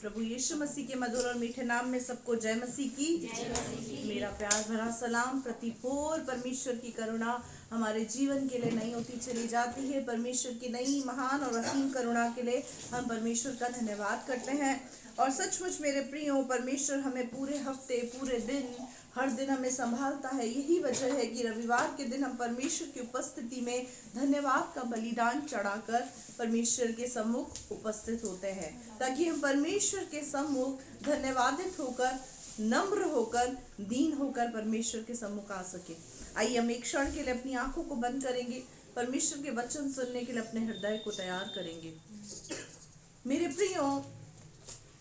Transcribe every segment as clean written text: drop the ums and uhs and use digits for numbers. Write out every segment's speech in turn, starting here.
प्रभु यीशु मसीह के मधुर और मीठे नाम में सबको जय मसीह की। मेरा प्यार भरा सलाम। प्रतिपोर परमेश्वर की करुणा हमारे जीवन के लिए नई होती चली जाती है। परमेश्वर की नई महान और असीम करुणा के लिए हम परमेश्वर का धन्यवाद करते हैं। और सचमुच मेरे प्रियो, परमेश्वर हमें पूरे हफ्ते, पूरे दिन, हर दिन हमें संभालता है। यही वजह है कि रविवार के दिन हम परमेश्वर की उपस्थिति में धन्यवाद का बलिदान चढ़ाकर परमेश्वर के सम्मुख उपस्थित होते हैं, ताकि हम परमेश्वर के सम्मुख धन्यवादित होकर, नम्र होकर, दीन होकर परमेश्वर के सम्मुख आ सके। आइए हम एक क्षण के लिए अपनी आंखों को बंद करेंगे, परमेश्वर के वचन सुनने के लिए अपने हृदय को तैयार करेंगे। मेरे प्रियो,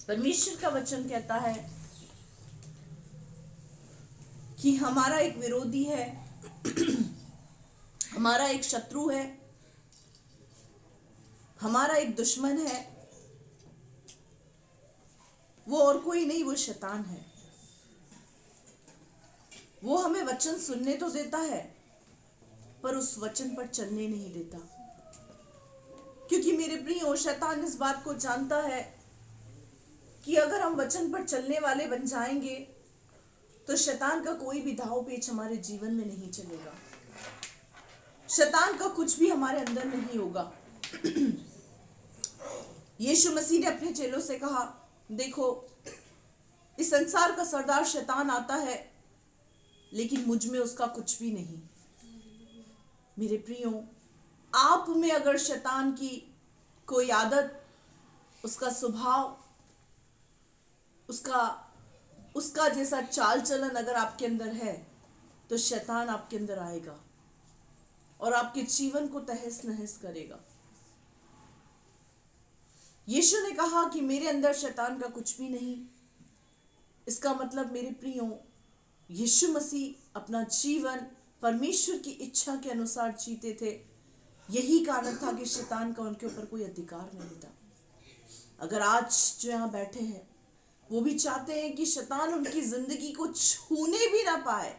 परमेश्वर का वचन कहता है कि हमारा एक विरोधी है, हमारा एक शत्रु है, हमारा एक दुश्मन है। वो और कोई नहीं, वो शैतान है। वो हमें वचन सुनने तो देता है, पर उस वचन पर चलने नहीं देता। क्योंकि मेरे प्रियो, शैतान इस बात को जानता है कि अगर हम वचन पर चलने वाले बन जाएंगे तो शैतान का कोई भी दाव पेच हमारे जीवन में नहीं चलेगा। शैतान का कुछ भी हमारे अंदर नहीं होगा। यीशु मसीह ने अपने चेलों से कहा, देखो, इस संसार का सरदार शैतान आता है, लेकिन मुझ में उसका कुछ भी नहीं। मेरे प्रियो, आप में अगर शैतान की कोई आदत, उसका स्वभाव, उसका जैसा चाल चलन अगर आपके अंदर है, तो शैतान आपके अंदर आएगा और आपके जीवन को तहस नहस करेगा। यीशु ने कहा कि मेरे अंदर शैतान का कुछ भी नहीं। इसका मतलब मेरे प्रियो, यीशु मसीह अपना जीवन परमेश्वर की इच्छा के अनुसार जीते थे। यही कारण था कि शैतान का उनके ऊपर कोई अधिकार नहीं था। अगर आज जो यहाँ बैठे हैं, वो भी चाहते हैं कि शैतान उनकी जिंदगी को छूने भी ना पाए,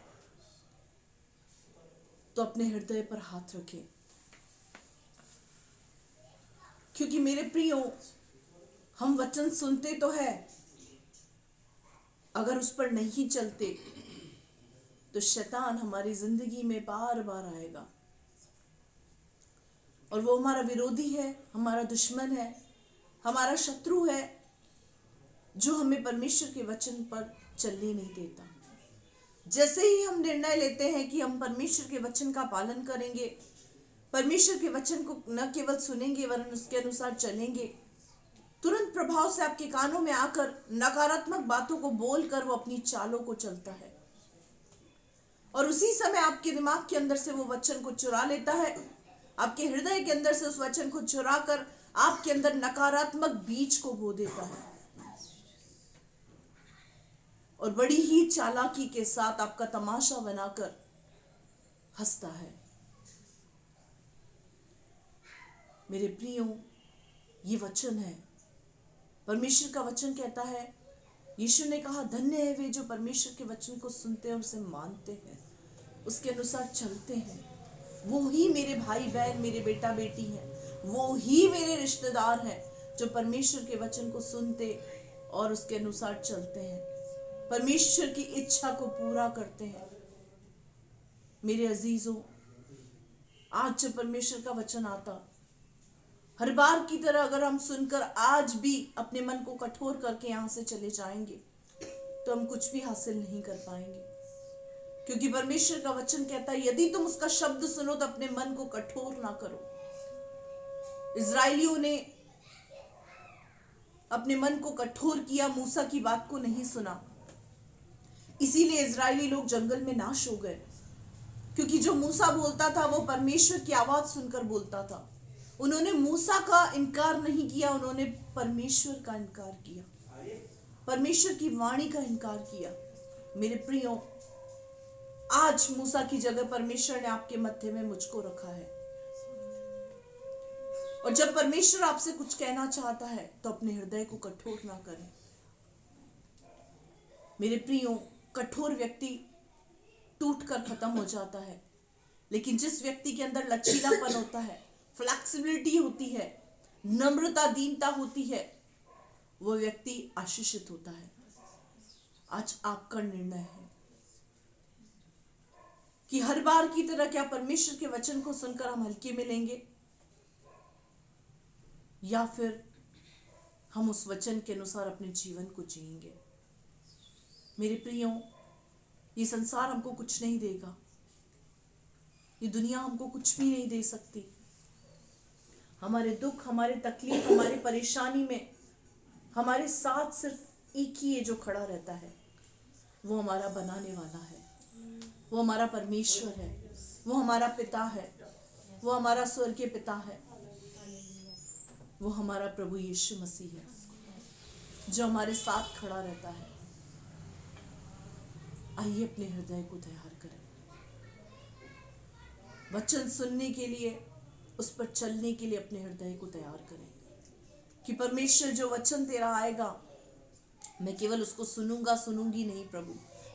तो अपने हृदय पर हाथ रखें। क्योंकि मेरे प्रियो, हम वचन सुनते तो है, अगर उस पर नहीं चलते तो शैतान हमारी जिंदगी में बार बार आएगा। और वो हमारा विरोधी है, हमारा दुश्मन है, हमारा शत्रु है, जो हमें परमेश्वर के वचन पर चलने नहीं देता। जैसे ही हम निर्णय लेते हैं कि हम परमेश्वर के वचन का पालन करेंगे, परमेश्वर के वचन को न केवल सुनेंगे वरन उसके अनुसार चलेंगे, तुरंत प्रभाव से आपके कानों में आकर नकारात्मक बातों को बोलकर वो अपनी चालों को चलता है। और उसी समय आपके दिमाग के अंदर से वो वचन को चुरा लेता है, आपके हृदय के अंदर से उस वचन को चुरा कर आपके अंदर नकारात्मक बीज को बो देता है और बड़ी ही चालाकी के साथ आपका तमाशा बनाकर हंसता है। मेरे प्रियो, ये वचन है, परमेश्वर का वचन कहता है, यीशु ने कहा, धन्य है वे जो परमेश्वर के वचन को सुनते हैं और उसे मानते हैं, उसके अनुसार चलते हैं। वो ही मेरे भाई बहन, मेरे बेटा बेटी हैं, वो ही मेरे रिश्तेदार हैं जो परमेश्वर के वचन को सुनते और उसके अनुसार चलते हैं, परमेश्वर की इच्छा को पूरा करते हैं। मेरे अजीजों, आज जब परमेश्वर का वचन आता, हर बार की तरह अगर हम सुनकर आज भी अपने मन को कठोर करके यहाँ से चले जाएंगे, तो हम कुछ भी हासिल नहीं कर पाएंगे। क्योंकि परमेश्वर का वचन कहता है, यदि तुम उसका शब्द सुनो तो अपने मन को कठोर ना करो। इजरायलियों ने अपने मन को कठोर किया, मूसा की बात को नहीं सुना, इसीलिए इजरायली लोग जंगल में नाश हो गए। क्योंकि जो मूसा बोलता था वो परमेश्वर की आवाज सुनकर बोलता था। उन्होंने मूसा का इनकार नहीं किया, उन्होंने परमेश्वर का इनकार किया, परमेश्वर की वाणी का इनकार किया। मेरे प्रियो, आज मूसा की जगह परमेश्वर ने आपके मत्थे में मुझको रखा है। और जब परमेश्वर आपसे कुछ कहना चाहता है तो अपने हृदय को कठोर ना करें। मेरे प्रियो, कठोर व्यक्ति टूटकर खत्म हो जाता है, लेकिन जिस व्यक्ति के अंदर लचीलापन होता है, फ्लेक्सिबिलिटी होती है, नम्रता, दीनता होती है, वो व्यक्ति आशीषित होता है। आज आपका निर्णय है कि हर बार की तरह क्या परमेश्वर के वचन को सुनकर हम हल्के में लेंगे, या फिर हम उस वचन के अनुसार अपने जीवन को जिएंगे। मेरे प्रियो, ये संसार हमको कुछ नहीं देगा, ये दुनिया हमको कुछ भी नहीं दे सकती। हमारे दुख, हमारे तकलीफ, हमारी परेशानी में हमारे साथ सिर्फ एक ही है जो खड़ा रहता है, वो हमारा बनाने वाला है, वो हमारा परमेश्वर है, वो हमारा पिता है, वो हमारा स्वर्गीय पिता है, वो हमारा प्रभु यीशु मसीह है जो हमारे साथ खड़ा रहता है। आइए अपने हृदय को तैयार करें वचन सुनने के लिए, उस पर चलने के लिए अपने हृदय को तैयार करें कि परमेश्वर जो वचन तेरा आएगा, मैं केवल उसको सुनूंगा सुनूंगी नहीं प्रभु,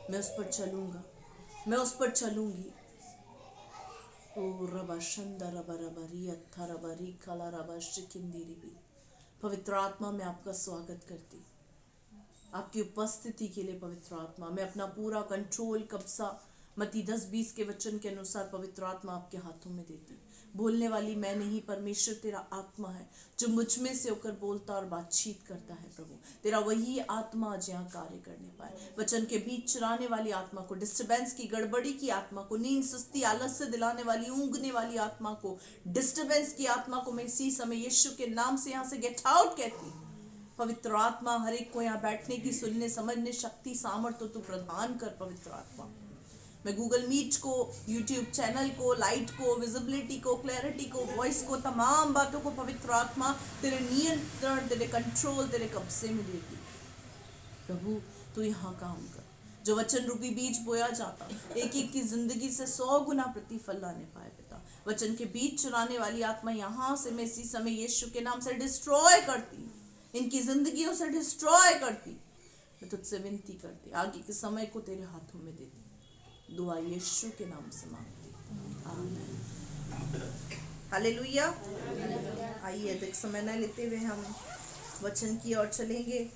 मैं उस पर चलूंगा, मैं उस पर चलूंगी। ओ रबा शंदा रबा रबरी अत्था रबरी कला रबा शिकिंदीरी भी। पवित्र आत्मा, मैं आपका स्वागत करती, आपकी उपस्थिति के लिए पवित्र आत्मा मैं अपना पूरा कंट्रोल, कब्जा मत्ती 10:20 के वचन के अनुसार पवित्र आत्मा आपके हाथों में देती। बोलने वाली मैं नहीं, परमेश्वर तेरा आत्मा है जो मुझ में से होकर बोलता और बातचीत करता है। प्रभु तेरा वही आत्मा आज यहाँ कार्य करने पाए। वचन के बीच चुराने वाली आत्मा को, डिस्टर्बेंस की, गड़बड़ी की आत्मा को, नींद, सुस्ती, आलस्य दिलाने वाली, ऊँगने वाली आत्मा को, डिस्टर्बेंस की आत्मा को मैं इसी समय यीशु के नाम से यहाँ से गेट आउट कहती। पवित्र आत्मा हर एक को यहाँ बैठने की, सुनने समझने शक्ति, सामर्थ्य तू प्रदान कर। पवित्र आत्मा मैं गूगल मीट को, यूट्यूब चैनल को, लाइट को, विजिबिलिटी को, क्लैरिटी को, वॉइस को, तमाम बातों को पवित्र आत्मा तेरे नियंत्रण, तेरे कंट्रोल, तेरे कब्जे में देगी। प्रभु तू यहाँ काम कर। जो वचन रूपी बीज बोया जाता, एक एक की जिंदगी से 100 गुना प्रतिफल लाने पाए पिता। वचन के बीज चुराने वाली आत्मा यहाँ से मैं इसी समय यीशु के नाम से डिस्ट्रॉय करती, इनकी जिंदगियों से डिस्ट्रॉय करती। मैं तुझसे विनती करती, आगे के समय को तेरे हाथों में देती। दुआ यीशु के नाम से मांगती, आमीन। हालेलुया। आइए अधिक समय न लेते हुए हम वचन की ओर चलेंगे।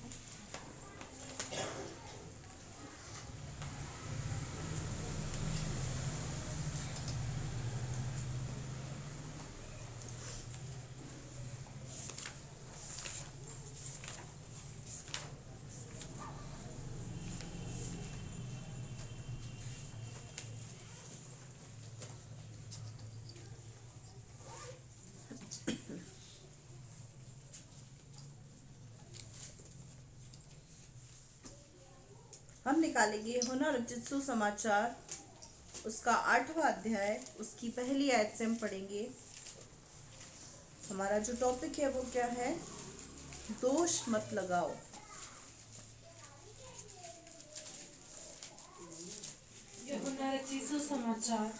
हम निकालेंगे यूहन्ना सुसमाचार, उसका 8वां अध्याय, उसकी पहली आयत से हम पढ़ेंगे। हमारा जो टॉपिक है वो क्या है? दोष मत लगाओ। यूहन्ना सुसमाचार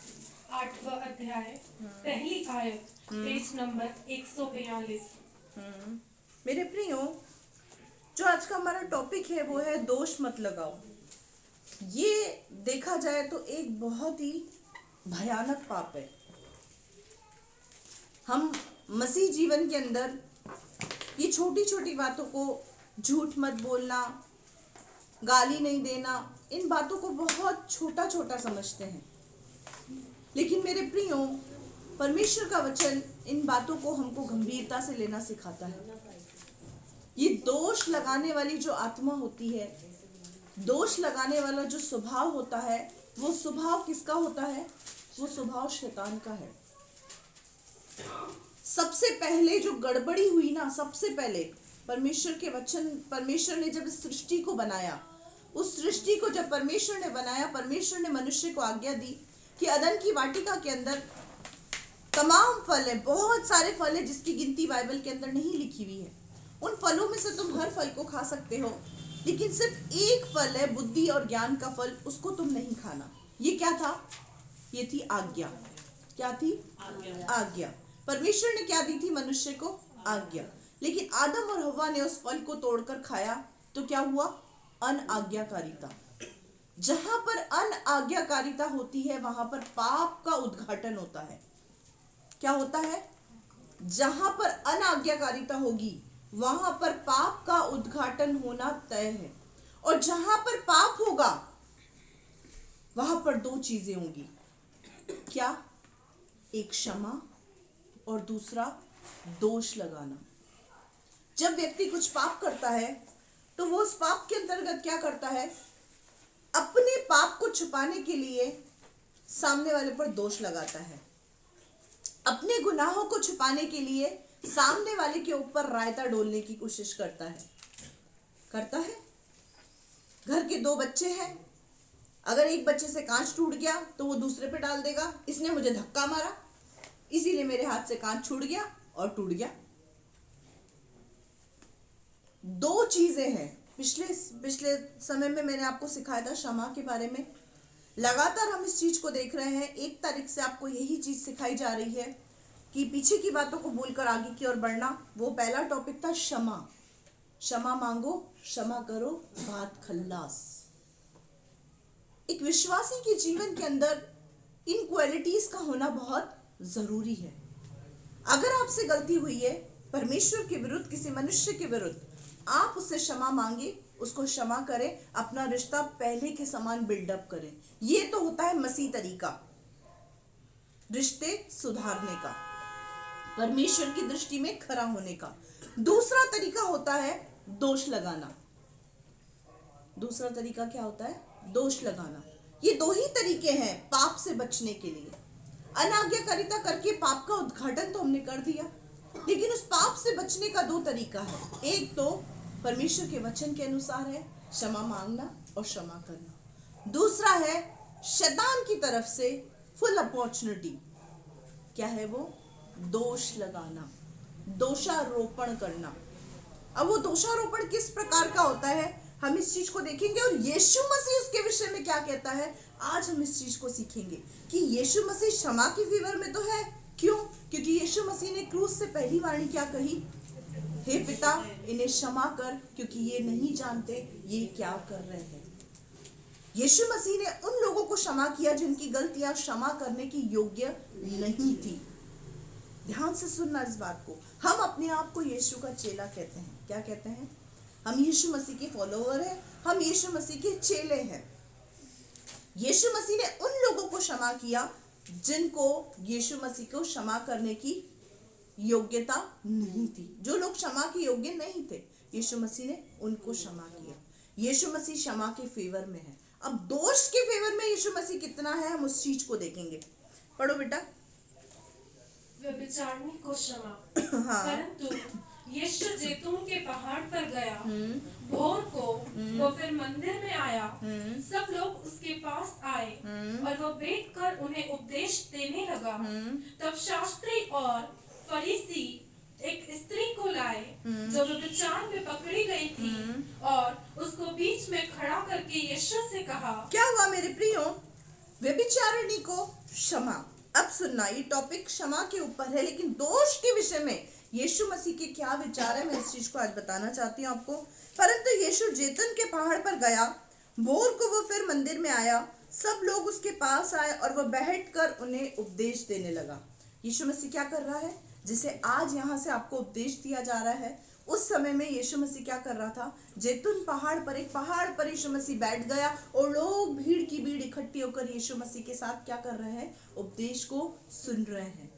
8वां अध्याय, पहली आयत, पेज नंबर 142। मेरे प्रियो, जो आज का हमारा टॉपिक है वो है दोष मत लगाओ। ये देखा जाए तो एक बहुत ही भयानक पाप है। हम मसीह जीवन के अंदर ये छोटी छोटी बातों को, झूठ मत बोलना, गाली नहीं देना, इन बातों को बहुत छोटा छोटा समझते हैं। लेकिन मेरे प्रियो, परमेश्वर का वचन इन बातों को हमको गंभीरता से लेना सिखाता है। ये दोष लगाने वाली जो आत्मा होती है, दोष लगाने वाला जो स्वभाव होता है, वो स्वभाव किसका होता है? वो स्वभाव शैतान का है। सबसे पहले जो गड़बड़ी हुई ना, सबसे पहले परमेश्वर के वचन, परमेश्वर ने जब इस सृष्टि को बनाया, उस सृष्टि को जब परमेश्वर ने बनाया, परमेश्वर ने मनुष्य को आज्ञा दी कि अदन की वाटिका के अंदर तमाम फल है, बहुत सारे फल है जिसकी गिनती बाइबल के अंदर नहीं लिखी हुई है। उन फलों में से तुम हर फल को खा सकते हो, लेकिन सिर्फ एक फल है, बुद्धि और ज्ञान का फल, उसको तुम नहीं खाना। ये क्या था? ये थी आज्ञा। क्या थी? आज्ञा। परमेश्वर ने क्या दी थी मनुष्य को? आज्ञा। लेकिन आदम और हव्वा ने उस फल को तोड़कर खाया तो क्या हुआ? अनाज्ञाकारिता। जहां पर अनाज्ञाकारिता होती है वहां पर पाप का उद्घाटन होता है। क्या होता है? जहां पर अनाज्ञाकारिता होगी वहां पर पाप का उद्घाटन होना तय है। और जहां पर पाप होगा वहां पर दो चीजें होंगी। क्या? एक क्षमा और दूसरा दोष लगाना। जब व्यक्ति कुछ पाप करता है तो वो उस पाप के अंतर्गत क्या करता है? अपने पाप को छुपाने के लिए सामने वाले पर दोष लगाता है। अपने गुनाहों को छुपाने के लिए सामने वाले के ऊपर रायता डोलने की कोशिश करता है। घर के दो बच्चे हैं, अगर एक बच्चे से कांच टूट गया तो वो दूसरे पे डाल देगा, इसने मुझे धक्का मारा इसीलिए मेरे हाथ से कांच छूट गया और टूट गया। दो चीजें हैं। पिछले समय में मैंने आपको सिखाया था क्षमा के बारे में। लगातार हम इस चीज को देख रहे हैं। 1 तारीख से आपको यही चीज सिखाई जा रही है कि पीछे की बातों को भूलकर आगे की ओर बढ़ना। वो पहला टॉपिक था क्षमा। क्षमा मांगो, क्षमा करो, बात खल्लास। एक विश्वासी के जीवन के अंदर इन क्वालिटीज का होना बहुत जरूरी है। अगर आपसे गलती हुई है परमेश्वर के विरुद्ध, किसी मनुष्य के विरुद्ध, आप उससे क्षमा मांगे, उसको क्षमा करें, अपना रिश्ता पहले के समान बिल्डअप करें। ये तो होता है मसीह तरीका रिश्ते सुधारने का, परमेश्वर की दृष्टि में खरा होने का। दूसरा तरीका होता है दोष लगाना। दूसरा तरीका क्या होता है? दोष लगाना। ये दो ही तरीके हैं पाप से बचने के लिए। अनाज्ञाकारिता करके पाप का उद्घाटन तो हमने कर दिया, लेकिन उस पाप से बचने का दो तरीका है। एक तो परमेश्वर के वचन के अनुसार है क्षमा मांगना और क्षमा करना। दूसरा है शैतान की तरफ से फुल अपॉर्चुनिटी। क्या है वो? दोष लगाना, दोषारोपण करना। अब वो दोषारोपण किस प्रकार का होता है हम इस चीज को देखेंगे, और यीशु मसीह उसके विषय में क्या कहता है आज हम इस चीज को सीखेंगे कि यीशु मसीह क्षमा के फेवर में तो है। क्यों? क्योंकि यीशु मसीह ने क्रूस से पहली वाणी क्या कही? हे पिता इन्हें क्षमा कर क्योंकि ये नहीं जानते ये क्या कर रहे हैं। यीशु मसीह ने उन लोगों को क्षमा किया जिनकी गलतियां क्षमा करने की योग्य नहीं थी। ध्यान से सुनना इस बात को। हम अपने आप को यीशु का चेला कहते हैं। क्या कहते हैं? हम यीशु मसीह के फॉलोअर हैं, हम यीशु मसीह के चेले हैं। यीशु मसीह ने उन लोगों को क्षमा किया जिनको यीशु मसीह को क्षमा करने की योग्यता नहीं थी। जो लोग क्षमा के योग्य नहीं थे, यीशु मसीह ने उनको क्षमा किया। यीशु मसीह क्षमा के फेवर में है। अब दोष के फेवर में यीशु मसीह कितना है हम उस चीज को देखेंगे। पढ़ो बेटा। व्यभिचारिणी को क्षमा। हाँ। परंतु यीशु जैतून के पहाड़ पर गया, भोर को वो फिर मंदिर में आया। सब लोग उसके पास आए और वो बैठकर उन्हें उपदेश देने लगा। तब शास्त्री और फरीसी एक स्त्री को लाए जो व्यभिचार में पकड़ी गई थी और उसको बीच में खड़ा करके यीशु से कहा, क्या हुआ मेरे प्रियो? व्यभिचारिणी को क्षमा। अब सुनना, ये टॉपिक क्षमा के ऊपर है, लेकिन दोष के विषय में यीशु मसीह के क्या विचार है मैं इस चीज को आज बताना चाहती हूँ आपको। परंतु यीशु जैतून के पहाड़ पर गया, भोर को वो फिर मंदिर में आया। सब लोग उसके पास आए और वो बैठकर उन्हें उपदेश देने लगा। यीशु मसीह क्या कर रहा है? जिसे आज यहाँ से आपको उपदेश दिया जा रहा है, उस समय में यीशु मसीह क्या कर रहा था? जैतून पहाड़ पर, एक पहाड़ पर यीशु मसीह बैठ गया और लोग भीड़ की भीड़ इकट्ठी होकर यीशु मसीह के साथ क्या कर रहे हैं? उपदेश को सुन रहे हैं।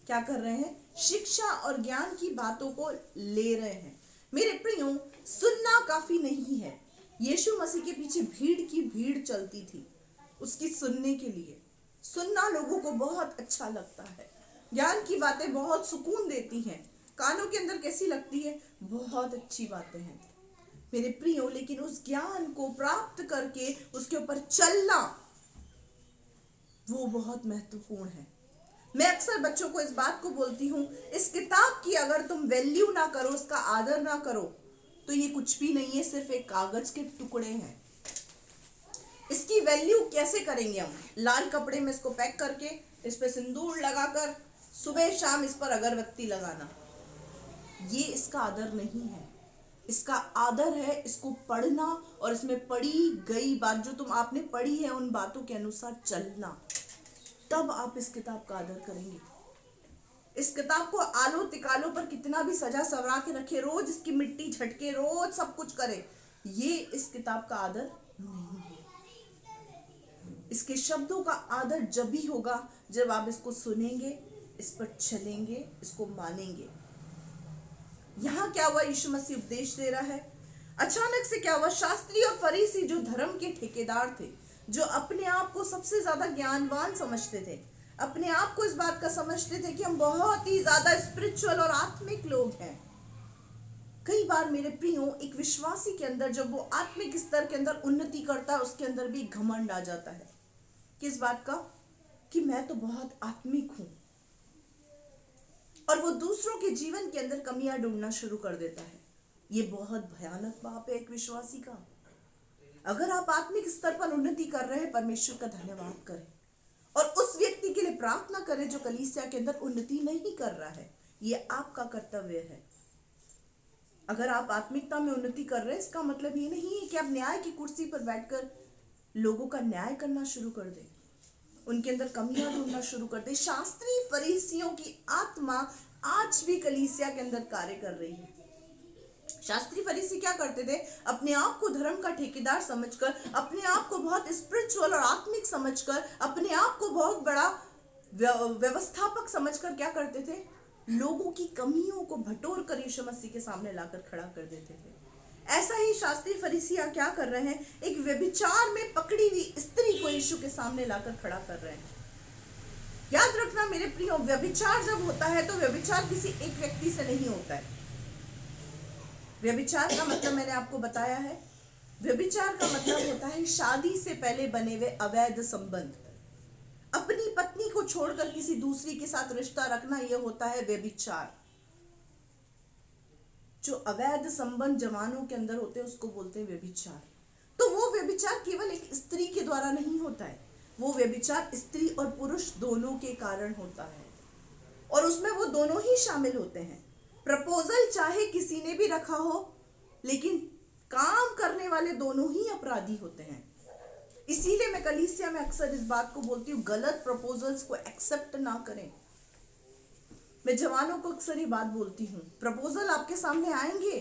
क्या कर रहे हैं? शिक्षा और ज्ञान की बातों को ले रहे हैं। मेरे प्रियो, सुनना काफी नहीं है। यीशु मसीह के पीछे भीड़ की भीड़ चलती थी उसकी सुनने के लिए। सुनना लोगों को बहुत अच्छा लगता है। ज्ञान की बातें बहुत सुकून देती हैं। कानों के अंदर कैसी लगती है? बहुत अच्छी बातें हैं मेरे प्रियो। लेकिन उस ज्ञान को प्राप्त करके उसके ऊपर चलना वो बहुत महत्वपूर्ण है। मैं अक्सर बच्चों को इस बात को बोलती हूँ, इस किताब की अगर तुम वैल्यू ना करो, उसका आदर ना करो, तो ये कुछ भी नहीं है, सिर्फ एक कागज के टुकड़े हैं। इसकी वैल्यू कैसे करेंगे हम? लाल कपड़े में इसको पैक करके इस पे सिंदूर लगाकर सुबह शाम इस पर अगरबत्ती लगाना, ये इसका आदर नहीं है। इसका आदर है इसको पढ़ना और इसमें पढ़ी गई बात जो तुम आपने पढ़ी है उन बातों के अनुसार चलना, तब आप इस किताब का आदर करेंगे। इस किताब को आलो तिकालो पर कितना भी सजा सवरा के रखे, रोज इसकी मिट्टी झटके, रोज सब कुछ करे, ये इस किताब का आदर नहीं है। इसके शब्दों का आदर जब भी होगा जब आप इसको सुनेंगे, इस पर चलेंगे, इसको मानेंगे। यहां क्या हुआ, यीशु मसीह उपदेश दे रहा है। अचानक से क्या हुआ, शास्त्री और फरीसी जो धर्म के ठेकेदार थे, जो अपने आप को सबसे ज्यादा ज्ञानवान समझते थे, अपने आप को इस बात का समझते थे कि हम बहुत ही ज्यादा स्पिरिचुअल और आत्मिक लोग हैं। कई बार मेरे प्रियो, एक विश्वासी के अंदर जब वो आत्मिक स्तर के अंदर उन्नति करता है, उसके अंदर भी घमंड आ जाता है। किस बात का, कि मैं तो बहुत आत्मिक हूं, और वो दूसरों के जीवन के अंदर कमियां ढूंढना शुरू कर देता है। ये बहुत भयानक पाप है एक विश्वासी का। अगर आप आत्मिक स्तर पर उन्नति कर रहे हैं, परमेश्वर का धन्यवाद करें और उस व्यक्ति के लिए प्रार्थना करें जो कलीसिया के अंदर उन्नति नहीं कर रहा है। ये आपका कर्तव्य है। अगर आप आत्मिकता में उन्नति कर रहे हैं, इसका मतलब ये नहीं है कि आप न्याय की कुर्सी पर बैठकर लोगों का न्याय करना शुरू कर दें, उनके अंदर कमियां ढूंढना शुरू कर दें। शास्त्री फरीसियों की आत्मा आज भी कलीसिया के अंदर कार्य कर रही है। शास्त्री फरीसी क्या करते थे, अपने आप को धर्म का ठेकेदार समझकर, अपने आप को बहुत स्पिरिचुअल और आत्मिक समझकर, अपने आप को बहुत बड़ा व्यवस्थापक समझकर क्या करते थे, लोगों की कमियों को बटोर कर यीशु मसीह के सामने लाकर खड़ा कर देते थे। ऐसा ही शास्त्री फरीसियां क्या कर रहे हैं, एक व्यभिचार में पकड़ी हुई स्त्री को यीशु के सामने लाकर खड़ा कर रहे हैं। याद रखना मेरे प्रियो, व्यभिचार जब होता है तो व्यभिचार किसी एक व्यक्ति से नहीं होता है। व्यभिचार का मतलब मैंने आपको बताया है। व्यभिचार का मतलब होता है शादी से पहले बने हुए अवैध संबंध। अपनी पत्नी को छोड़कर किसी दूसरी के साथ रिश्ता रखना, यह होता है व्यभिचार। जो अवैध संबंध जवानों के अंदर होते हैं उसको बोलते हैं व्यभिचार। तो वो व्यभिचार केवल एक स्त्री के द्वारा नहीं होता है, वो व्यभिचार स्त्री और पुरुष दोनों के कारण होता है, और उसमें वो दोनों ही शामिल होते हैं। प्रपोजल चाहे किसी ने भी रखा हो, लेकिन काम करने वाले दोनों ही अपराधी होते हैं। इसीलिए मैं कलीसिया में अक्सर इस बात को बोलती हूँ, गलत प्रपोजल्स को एक्सेप्ट ना करें। मैं जवानों को अक्सर ये बात बोलती हूँ, प्रपोजल आपके सामने आएंगे,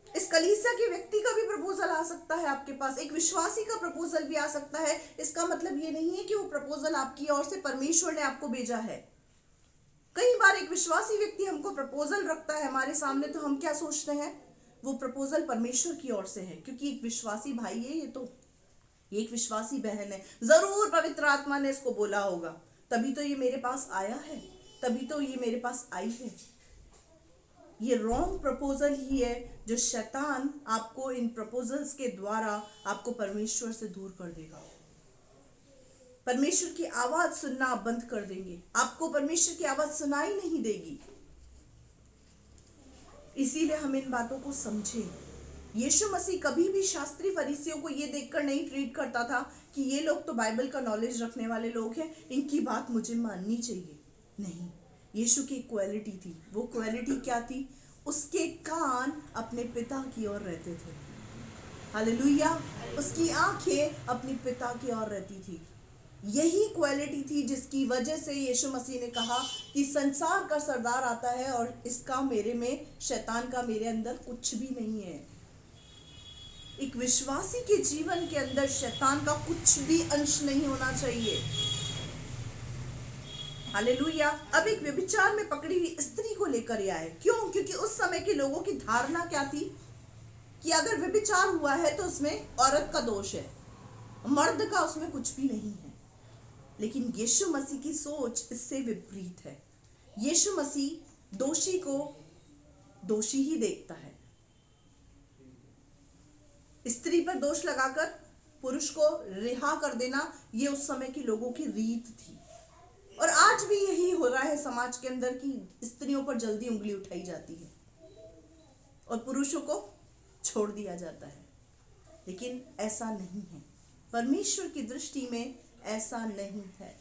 इस कलीसिया के व्यक्ति का भी प्रपोजल आ सकता है आपके पास, एक विश्वासी का प्रपोजल भी आ सकता है। इसका मतलब ये नहीं है कि वो प्रपोजल आपकी ओर से परमेश्वर ने आपको भेजा है। कई बार एक विश्वासी व्यक्ति हमको प्रपोजल रखता है हमारे सामने, तो हम क्या सोचते हैं, वो प्रपोजल परमेश्वर की ओर से है, क्योंकि एक विश्वासी भाई है, ये एक विश्वासी बहन है, जरूर पवित्र आत्मा ने इसको बोला होगा, तभी तो ये मेरे पास आया है, तभी तो ये मेरे पास आई है। ये रॉन्ग प्रपोजल ही है जो शैतान आपको इन प्रपोजल्स के द्वारा आपको परमेश्वर से दूर कर देगा। परमेश्वर की आवाज सुनना आप बंद कर देंगे, आपको परमेश्वर की आवाज सुनाई नहीं देगी। इसीलिए हम इन बातों को समझें। यीशु मसीह कभी भी शास्त्री फरीसियों को ये देखकर नहीं ट्रीट करता था कि ये लोग तो बाइबल का नॉलेज रखने वाले लोग हैं, इनकी बात मुझे माननी चाहिए। नहीं, यीशु की क्वालिटी थी। वो क्वालिटी क्या थी, उसके कान अपने पिता की ओर रहते थे। हालेलुया। उसकी आंखें अपने पिता की ओर रहती थी। यही क्वालिटी थी जिसकी वजह से यीशु मसीह ने कहा कि संसार का सरदार आता है और इसका मेरे में, शैतान का मेरे अंदर कुछ भी नहीं है। एक विश्वासी के जीवन के अंदर शैतान का कुछ भी अंश नहीं होना चाहिए। हालेलुया। अब एक व्यभिचार में पकड़ी हुई स्त्री को लेकर आए। क्यों? क्योंकि उस समय के लोगों की धारणा क्या थी कि अगर व्यभिचार हुआ है तो उसमें औरत का दोष है, मर्द का उसमें कुछ भी नहीं है। लेकिन यीशु मसीह की सोच इससे विपरीत है। यीशु मसीह दोषी को दोषी ही देखता है। स्त्री पर दोष लगाकर पुरुष को रिहा कर देना, ये उस समय की लोगों की रीत थी, और आज भी यही हो रहा है समाज के अंदर कि स्त्रियों पर जल्दी उंगली उठाई जाती है और पुरुषों को छोड़ दिया जाता है। लेकिन ऐसा नहीं है, परमेश्वर की दृष्टि में ऐसा नहीं है।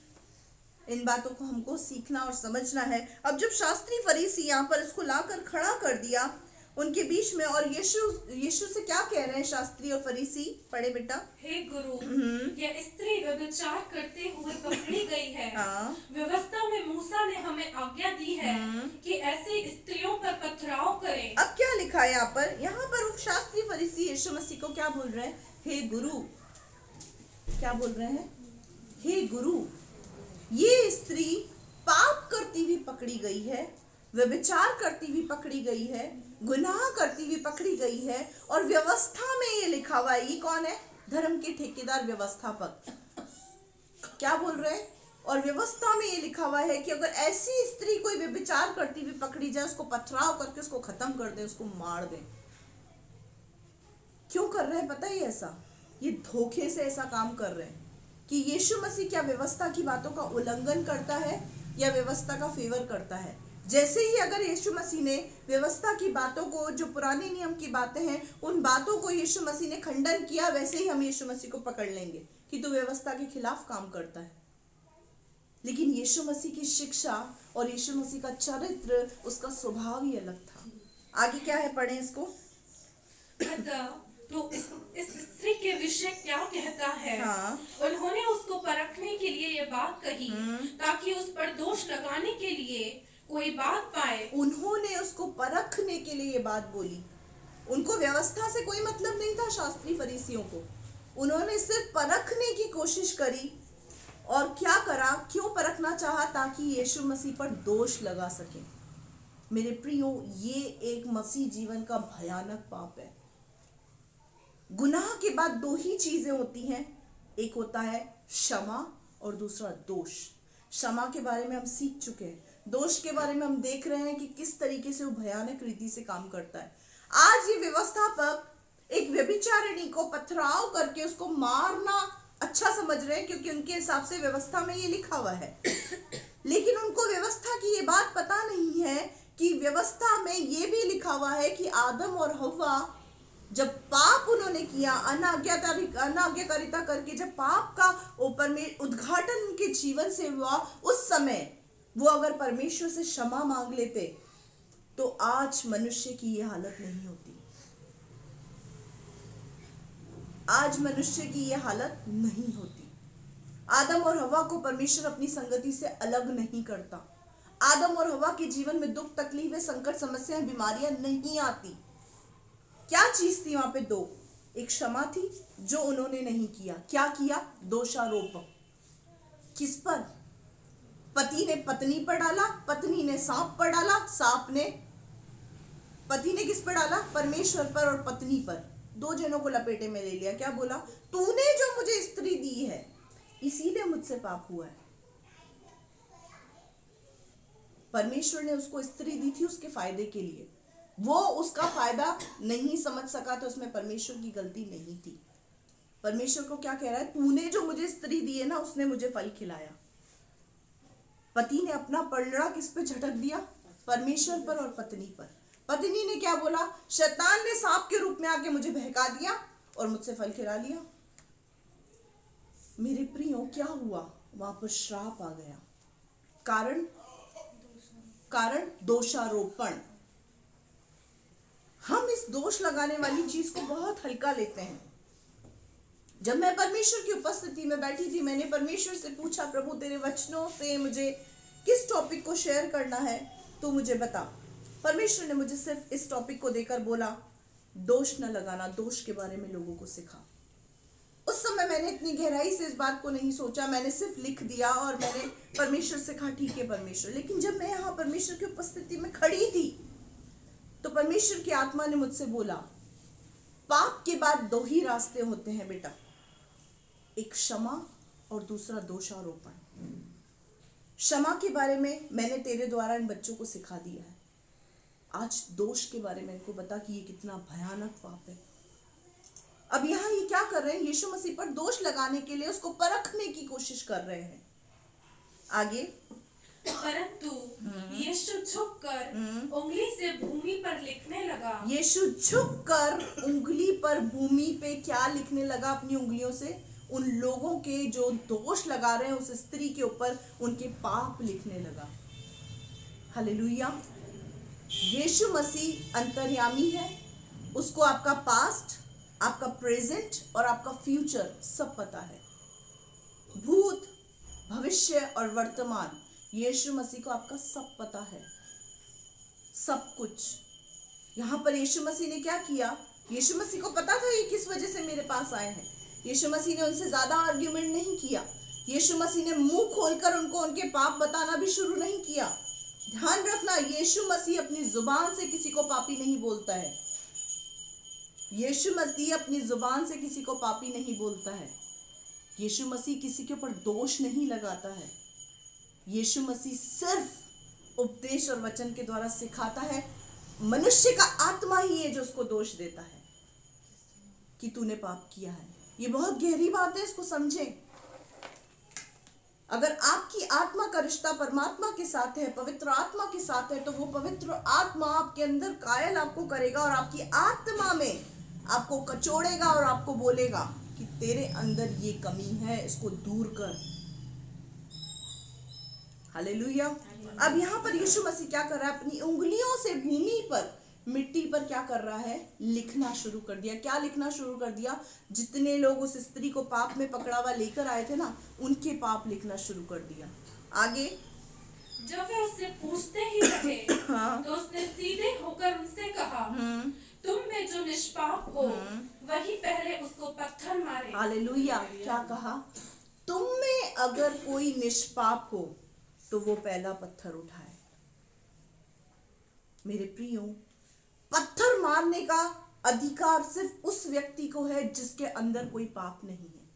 इन बातों को हमको सीखना और समझना है। अब जब शास्त्री फरीसी यहाँ पर इसको लाकर खड़ा कर दिया, उनके बीच में, और यीशु से क्या कह रहे हैं शास्त्री और फरीसी? पढ़े बेटा। हे गुरु, यह स्त्री व्यभिचार करते हुए पकड़ी गई है। व्यवस्था में मूसा ने हमें आज्ञा दी है कि ऐसी स्त्रियों पर पथराव करें। अब क्या लिखा है यहाँ पर शास्त्री फरीसी यीशु मसीह को क्या बोल रहे हैं? हे गुरु। क्या बोल रहे हैं? हे गुरु, ये स्त्री पाप करती हुई पकड़ी गई है, व्यभिचार करती हुई पकड़ी गई है, गुनाह करती हुई पकड़ी गई है, और व्यवस्था में ये लिखा हुआ है। ये कौन है? धर्म के ठेकेदार, व्यवस्थापक। क्या बोल रहे हैं? और व्यवस्था में ये लिखा हुआ है कि अगर ऐसी स्त्री कोई व्यभिचार करती हुई पकड़ी जाए, उसको पथराव करके उसको खत्म कर दे, उसको मार दे। क्यों कर रहे हैं पता है? ऐसा ये धोखे से ऐसा काम कर रहे हैं कि यीशु मसीह क्या व्यवस्था की बातों का उल्लंघन करता है या व्यवस्था का फेवर करता है? जैसे ही अगर यीशु मसीह ने व्यवस्था की बातों को, जो पुराने नियम की बातें हैं, उन बातों को यीशु मसीह ने खंडन किया, वैसे ही हम यीशु मसीह को पकड़ लेंगे कि तू व्यवस्था के खिलाफ काम करता है। लेकिन यीशु मसीह की शिक्षा और यीशु मसीह का चरित्र, उसका स्वभाव ही अलग था। आगे क्या है, पढ़ें इसको। तो इस स्त्री के विषय क्या कहता है? उन्होंने उसको परखने के लिए ये बात कही ताकि उस पर दोष लगाने के लिए कोई बात पाए। उन्होंने उसको परखने के लिए ये बात बोली। उनको व्यवस्था से कोई मतलब नहीं था, शास्त्री फरीसियों को। उन्होंने सिर्फ परखने की कोशिश करी। और क्या करा? क्यों परखना चाहा? ताकि यीशु मसीह पर दोष लगा सके। मेरे प्रियो, ये एक मसीह जीवन का भयानक पाप है। गुनाह के बाद दो ही चीजें होती हैं, एक होता है क्षमा और दूसरा दोष। क्षमा के बारे में हम सीख चुके हैं, दोष के बारे में हम देख रहे हैं कि किस तरीके से वो भयानक रीति से काम करता है। आज ये व्यवस्थापक एक व्यभिचारिणी को पथराव करके उसको मारना अच्छा समझ रहे हैं, क्योंकि उनके हिसाब से व्यवस्था में ये लिखा हुआ है। लेकिन उनको व्यवस्था की ये बात पता नहीं है कि व्यवस्था में ये भी लिखा हुआ है कि आदम और हव्वा जब पाप उन्होंने किया, अनाज्ञाकारिता करके जब पाप का ऊपर में उद्घाटन उनके जीवन से हुआ, उस समय वो अगर परमेश्वर से क्षमा मांग लेते तो आज मनुष्य की ये हालत नहीं होती। आज मनुष्य की ये हालत नहीं होती। आदम और हव्वा को परमेश्वर अपनी संगति से अलग नहीं करता। आदम और हव्वा के जीवन में दुख, तकलीफें, संकट, समस्याएं, बीमारियां नहीं आती। क्या चीज थी वहां पे? दो। एक क्षमा थी जो उन्होंने नहीं किया। क्या किया? दोषारोप। किस पर? पति ने पत्नी पर डाला, पत्नी ने सांप पर डाला, पति ने किस पर डाला? परमेश्वर पर और पत्नी पर। दो जनों को लपेटे में ले लिया। क्या बोला? तूने जो मुझे स्त्री दी है, इसीलिए मुझसे पाप हुआ है। परमेश्वर ने उसको स्त्री दी थी उसके फायदे के लिए। वो उसका फायदा नहीं समझ सका तो उसमें परमेश्वर की गलती नहीं थी। परमेश्वर को क्या कह रहा है? तूने जो मुझे स्त्री दी है ना, उसने मुझे फल खिलाया। पति ने अपना पलड़ा किस पे झटक दिया? परमेश्वर पर और पत्नी पर। पत्नी ने क्या बोला? शैतान ने सांप के रूप में आके मुझे बहका दिया और मुझसे फल खिला लिया। मेरे प्रियो, क्या हुआ? वहां पर श्राप आ गया। कारण दोषारोपण। हम इस दोष लगाने वाली चीज को बहुत हल्का लेते हैं। जब मैं परमेश्वर की उपस्थिति में बैठी थी, मैंने परमेश्वर से पूछा, प्रभु तेरे वचनों से मुझे किस टॉपिक को शेयर करना है, तो मुझे बता। परमेश्वर ने मुझे सिर्फ इस टॉपिक को देकर बोला, दोष न लगाना, दोष के बारे में लोगों को सिखा। उस समय मैंने इतनी गहराई से इस बात को नहीं सोचा, मैंने सिर्फ लिख दिया और मैंने परमेश्वर से कहा, ठीक है परमेश्वर। लेकिन जब मैं यहाँ परमेश्वर की उपस्थिति में खड़ी थी तो परमेश्वर की आत्मा ने मुझसे बोला, पाप के बाद दो ही रास्ते होते हैं बेटा, एक क्षमा और दूसरा दोषारोपण। क्षमा के बारे में मैंने तेरे द्वारा इन बच्चों को सिखा दिया है। आज दोष के बारे में इनको बता कि ये कितना भयानक पाप है। अब यहाँ ये क्या कर रहे हैं? यीशु मसीह पर दोष लगाने के लिए उसको परखने की कोशिश कर रहे हैं। आगे, परंतु यीशु झुककर उंगली से भूमि पर लिखने लगा। यीशु झुककर उंगली पर भूमि पे क्या लिखने लगा? अपनी उंगलियों से उन लोगों के जो दोष लगा रहे हैं उस स्त्री के ऊपर, उनके पाप लिखने लगा। हालेलुया। यीशु मसीह अंतर्यामी है, उसको आपका पास्ट, आपका प्रेजेंट और आपका फ्यूचर सब पता है। भूत, भविष्य और वर्तमान, यीशु मसीह को आपका सब पता है, सब कुछ। यहाँ पर यीशु मसीह ने क्या किया? यीशु मसीह को पता था ये किस वजह से मेरे पास आए हैं। यीशु मसीह ने उनसे ज्यादा आर्ग्यूमेंट नहीं किया। यीशु मसीह ने मुंह खोलकर उनको उनके पाप बताना भी शुरू नहीं किया। ध्यान रखना, यीशु मसीह अपनी जुबान से किसी को पापी नहीं बोलता है। यीशु मसीह अपनी जुबान से किसी को पापी नहीं बोलता है। यीशु मसीह किसी के ऊपर दोष नहीं लगाता है। यीशु मसीह सिर्फ उपदेश और वचन के द्वारा सिखाता है। मनुष्य का आत्मा ही है जो उसको दोष देता है कि तूने पाप किया है। ये बहुत गहरी बात है, इसको समझें। अगर आपकी आत्मा का रिश्ता परमात्मा के साथ है, पवित्र आत्मा के साथ है, तो वो पवित्र आत्मा आपके अंदर कायल आपको करेगा और आपकी आत्मा में आपको कचोड़ेगा और आपको बोलेगा कि तेरे अंदर ये कमी है, इसको दूर कर। हालेलुया। अब यहाँ पर यीशु मसीह क्या कर रहा है? अपनी उंगलियों से भूमि पर, मिट्टी पर क्या कर रहा है? लिखना शुरू कर दिया। क्या लिखना शुरू कर दिया? जितने लोग उस स्त्री को पाप में पकड़ा हुआ लेकर आए थे ना, उनके पाप लिखना शुरू कर दिया। आगे जब वे उससे पूछते ही रहे हाँ। तो उसने सीधे होकर उनसे कहा, तुम में जो निष्पाप हो वही पहले उसको पत्थर मारे। हालेलुया। क्या कहा? तुम में अगर कोई निष्पाप हो तो वो पहला पत्थर उठाए। मेरे प्रियो, पत्थर मारने का अधिकार सिर्फ उस व्यक्ति को है जिसके अंदर कोई पाप नहीं है।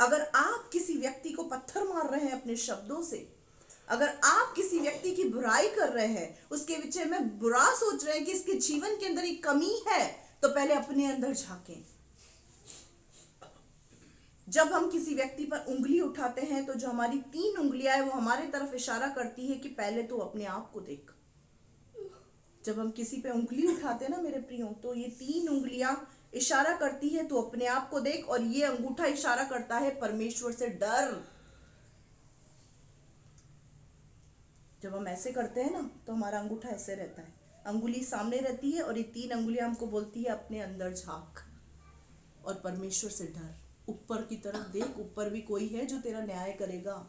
अगर आप किसी व्यक्ति को पत्थर मार रहे हैं अपने शब्दों से, अगर आप किसी व्यक्ति की बुराई कर रहे हैं, उसके विषय में बुरा सोच रहे हैं कि इसके जीवन के अंदर एक कमी है, तो पहले अपने अंदर झांकें। जब हम किसी व्यक्ति पर उंगली उठाते हैं तो जो हमारी 3 उंगलियां हैं वो हमारे तरफ इशारा करती है कि पहले तो अपने आप को देख। जब हम किसी पे उंगली उठाते हैं ना मेरे प्रियो, तो ये 3 उंगलियां इशारा करती है तो अपने आप को देख, और ये अंगूठा इशारा करता है परमेश्वर से डर। जब हम ऐसे करते हैं ना तो हमारा अंगूठा ऐसे रहता है, अंगुली सामने रहती है, और ये 3 अंगुलियां हमको बोलती है अपने अंदर झांक और परमेश्वर से डर। ऊपर की तरफ देख, ऊपर भी कोई है जो तेरा न्याय करेगा।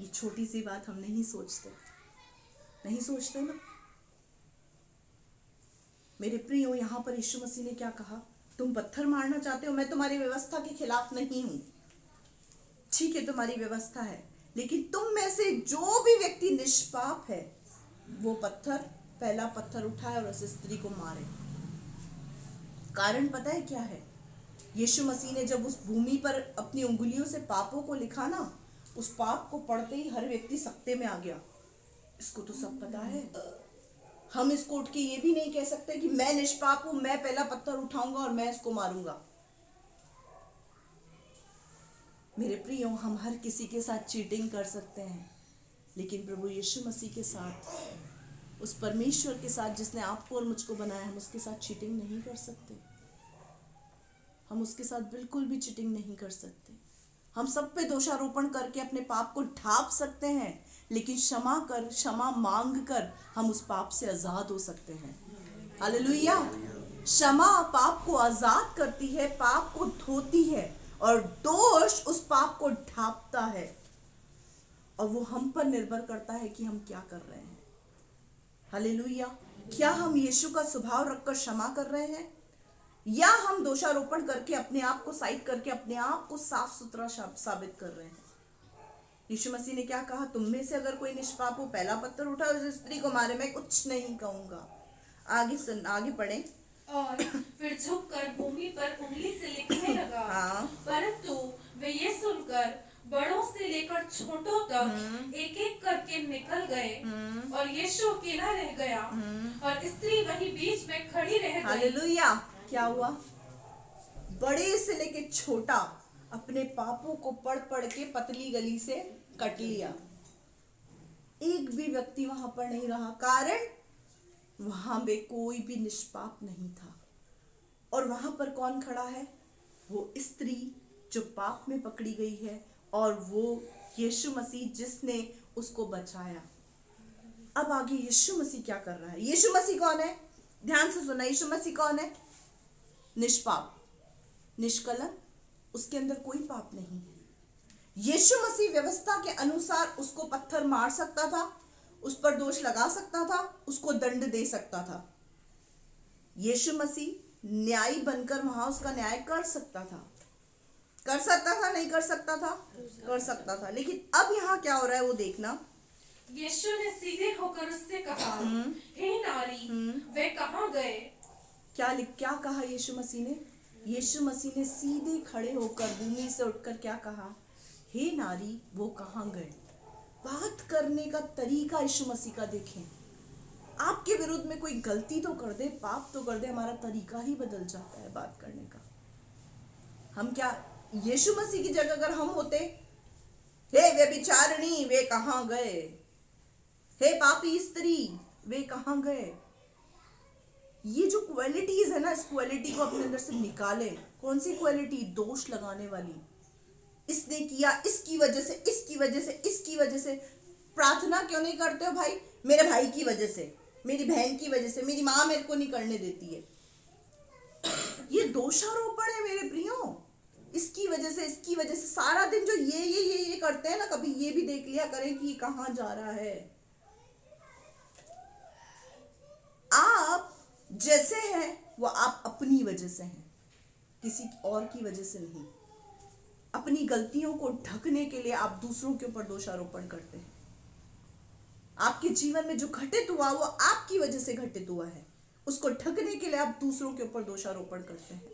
ये छोटी सी बात हम नहीं सोचते ना मेरे प्रियो। यहां पर यीशु मसीह ने क्या कहा? तुम पत्थर मारना चाहते हो, मैं तुम्हारी व्यवस्था के खिलाफ नहीं हूं। ठीक है, तुम्हारी व्यवस्था है, लेकिन तुम में से जो भी व्यक्ति निष्पाप है वो पहला पत्थर उठाए और उस स्त्री को मारे। कारण पता है क्या है? यीशु मसीह ने जब उस भूमि पर अपनी उंगलियों से पापों को लिखा ना, उस पाप को पढ़ते ही हर व्यक्ति सकते में आ गया। इसको तो सब पता है। हम इसको उठ के ये भी नहीं कह सकते कि मैं निष्पाप हूं, मैं पहला पत्थर उठाऊंगा और मैं इसको मारूंगा। मेरे प्रियो, हम हर किसी के साथ चीटिंग कर सकते हैं, लेकिन प्रभु यीशु मसीह के साथ, उस परमेश्वर के साथ जिसने आपको और मुझको बनाया, हम उसके साथ चीटिंग नहीं कर सकते। हम उसके साथ बिल्कुल भी चीटिंग नहीं कर सकते। हम सब पे दोषारोपण करके अपने पाप को ढांप सकते हैं, लेकिन क्षमा मांग कर हम उस पाप से आजाद हो सकते हैं। हालेलुया। क्षमा पाप को आजाद करती है, पाप को धोती है, और दोष उस पाप को ढांपता है। और वो हम पर निर्भर करता है कि हम क्या कर रहे हैं। हालेलुया। क्या हम यीशु का स्वभाव रखकर क्षमा कर रहे हैं, या हम दोषारोपण करके अपने आप को साइड करके अपने आप को साफ सुथरा साबित कर रहे हैं? यीशु मसीह ने क्या कहा? तुम में से अगर कोई निष्पाप हो, पहला पत्थर उठाओ, उस स्त्री को मारे। मैं कुछ नहीं कहूंगा। आगे पढ़े। और फिर झुककर भूमि पर उंगली से लिखने लगा। हाँ। परंतु वे ये सुनकर बड़ों से लेकर छोटों तक एक एक करके निकल गए, और यीशु अकेला रह गया, और स्त्री वहीं बीच में खड़ी रह गई। हालेलुया। क्या हुआ? बड़े से लेके छोटा अपने पापों को पढ़ के पतली गली से कट लिया। एक भी व्यक्ति वहां पर नहीं रहा। कारण वहां पे कोई भी निष्पाप नहीं था। और वहां पर कौन खड़ा है? वो स्त्री जो पाप में पकड़ी गई है, और वो यीशु मसीह जिसने उसको बचाया। अब आगे यीशु मसीह क्या कर रहा है। यीशु मसीह कौन है? ध्यान से सुना, यीशु मसीह कौन है? निष्पाप, निष्कलंक, उसके अंदर कोई पाप नहीं है। यीशु मसीह व्यवस्था के अनुसार उसको पत्थर मार सकता था, उस पर दोष लगा सकता था, उसको दंड दे सकता था। यीशु मसीह न्यायी बनकर वहां उसका न्याय कर सकता था। कर सकता था, नहीं कर सकता था? कर सकता था। लेकिन अब यहाँ क्या हो रहा है वो देखना। यीशु ने सीधे होकर उससे कहा, हे नारी, वे कहाँ गए? क्या कहा यीशु मसीह ने? यीशु मसीह ने सीधे खड़े होकर भूमि से उठकर क्या कहा? हे नारी, वो कहाँ गए? बात करने का तरीका यीशु मसीह का देखें। आपके विरुद्ध में कोई गलती तो कर दे, पाप तो कर दे, हमारा तरीका ही बदल जाता है बात करने का। हम क्या यीशु मसीह की जगह अगर हम होते, हे व्यभिचारिणी, वे कहाँ गए? हे पापी स्त्री, वे कहाँ गए? ये जो क्वालिटीज है ना, इस क्वालिटी को अपने अंदर से निकाले। कौन सी क्वालिटी? दोष लगाने वाली। इसने किया, इसकी वजह से, इसकी वजह से, इसकी वजह से। प्रार्थना क्यों नहीं करते हो भाई? मेरे भाई की वजह से, मेरी बहन की वजह से, मेरी माँ मेरे को नहीं करने देती है। ये दोषारोपण है मेरे प्रियो। इसकी वजह से, इसकी वजह से, सारा दिन जो ये करते हैं ना, कभी ये भी देख लिया करें कि ये कहाँ जा रहा है। आप जैसे हैं वो आप अपनी वजह से हैं, किसी और की वजह से नहीं। अपनी गलतियों को ढकने के लिए आप दूसरों के ऊपर दोषारोपण करते हैं। आपके जीवन में जो घटित हुआ वो आपकी वजह से घटित हुआ है, उसको ढकने के लिए आप दूसरों के ऊपर दोषारोपण करते हैं।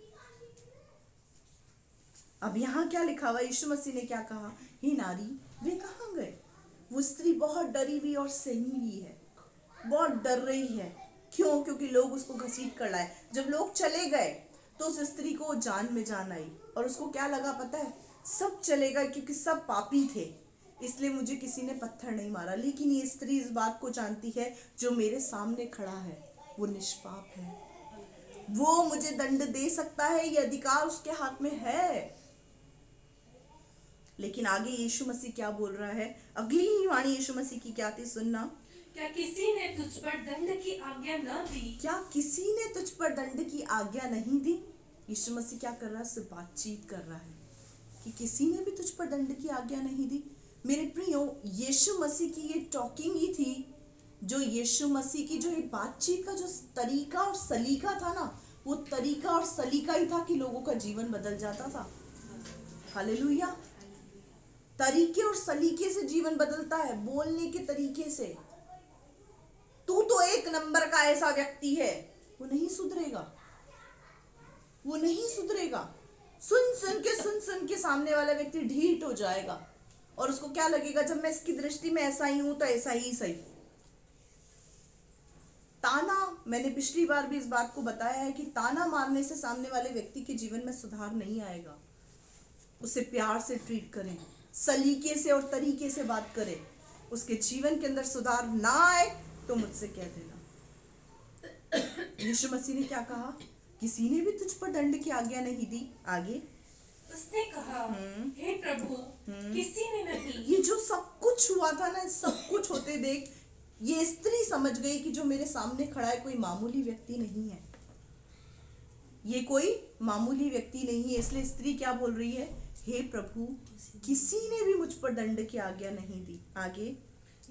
अब यहाँ क्या लिखा हुआ? यीशु मसीह ने क्या कहा? हे नारी, वे कहाँ गए? वो स्त्री बहुत डरी हुई और सहमी हुई है, बहुत डर रही है। क्यों? क्योंकि लोग उसको घसीट कर लाए। जब लोग चले गए तो उस स्त्री को जान में जान आई, और उसको क्या लगा पता है? सब चले गए क्योंकि सब पापी थे, इसलिए मुझे किसी ने पत्थर नहीं मारा। लेकिन ये स्त्री इस बात को जानती है, जो मेरे सामने खड़ा है वो निष्पाप है, वो मुझे दंड दे सकता है, ये अधिकार उसके हाथ में है। लेकिन आगे यीशु मसीह क्या बोल रहा है? अगली ही वाणी यीशु मसीह की क्या थी? सुनना। क्या किसी ने तुझ पर दंड की आज्ञा न दी? क्या किसी ने तुझ पर दंड की आज्ञा नहीं दी? यीशु मसीह क्या कर रहा है? सिर्फ बातचीत कर रहा है कि किसी ने भी तुझ पर दंड की आज्ञा नहीं दी। मेरे प्रियो, यीशु मसीह की ये टॉकिंग ही थी, जो यीशु मसीह की जो ये बातचीत का जो तरीका और सलीका था ना, वो तरीका और सलीका ही था कि लोगों का जीवन बदल जाता था। हालेलुया। तरीके और सलीके से जीवन बदलता है, बोलने के तरीके से। तू तो एक नंबर का ऐसा व्यक्ति है, वो नहीं सुधरेगा, वो नहीं सुधरेगा। सुन सुन के सामने वाला व्यक्ति ढीठ हो जाएगा, और उसको क्या लगेगा? जब मैं इसकी दृष्टि में ऐसा ही हूं तो ऐसा ही सही। ताना, मैंने पिछली बार भी इस बात को बताया है कि ताना मारने से सामने वाले व्यक्ति के जीवन में सुधार नहीं आएगा। उसे प्यार से ट्रीट करें, सलीके से और तरीके से बात करें। उसके जीवन के अंदर सुधार ना आए तो मुझसे कह देना। यीशु मसीह ने क्या कहा? किसी ने भी तुझ पर दंड की आज्ञा नहीं दी। आगे उसने कहा, हे प्रभु, किसी ने नहीं। ये जो सब कुछ हुआ था ना, सब कुछ होते देख ये स्त्री समझ गई कि जो मेरे सामने खड़ा है कोई मामूली व्यक्ति नहीं है, ये कोई मामूली व्यक्ति नहीं है। इसलिए स्त्री क्या बोल रही है? हे प्रभु, किसी ने भी मुझ पर दंड की आज्ञा नहीं दी। आगे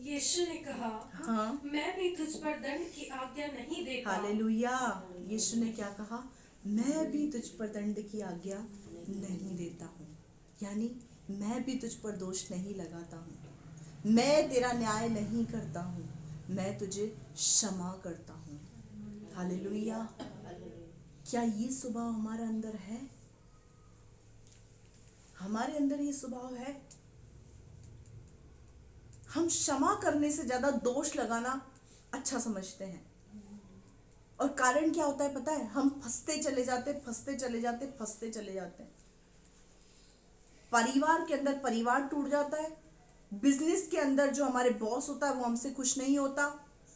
यीशु ने कहा, हाँ, मैं भी तुझ पर दंड की आज्ञा नहीं देता। हालेलुया। यीशु ने क्या कहा? मैं भी तुझ पर दंड की आज्ञा नहीं देता हूँ, यानी मैं भी तुझ पर दोष नहीं लगाता हूँ, मैं तेरा न्याय नहीं करता हूँ, मैं तुझे क्षमा करता हूँ। हालेलुया। क्या ये स्वभाव हमारे अंदर है? हमारे अंदर ये स्वभाव है? हम क्षमा करने से ज्यादा दोष लगाना अच्छा समझते हैं, और कारण क्या होता है पता है? हम फंसते चले जाते, फंसते चले जाते, फंसते चले जाते हैं। परिवार के अंदर परिवार टूट जाता है, बिजनेस के अंदर जो हमारे बॉस होता है वो हमसे खुश नहीं होता,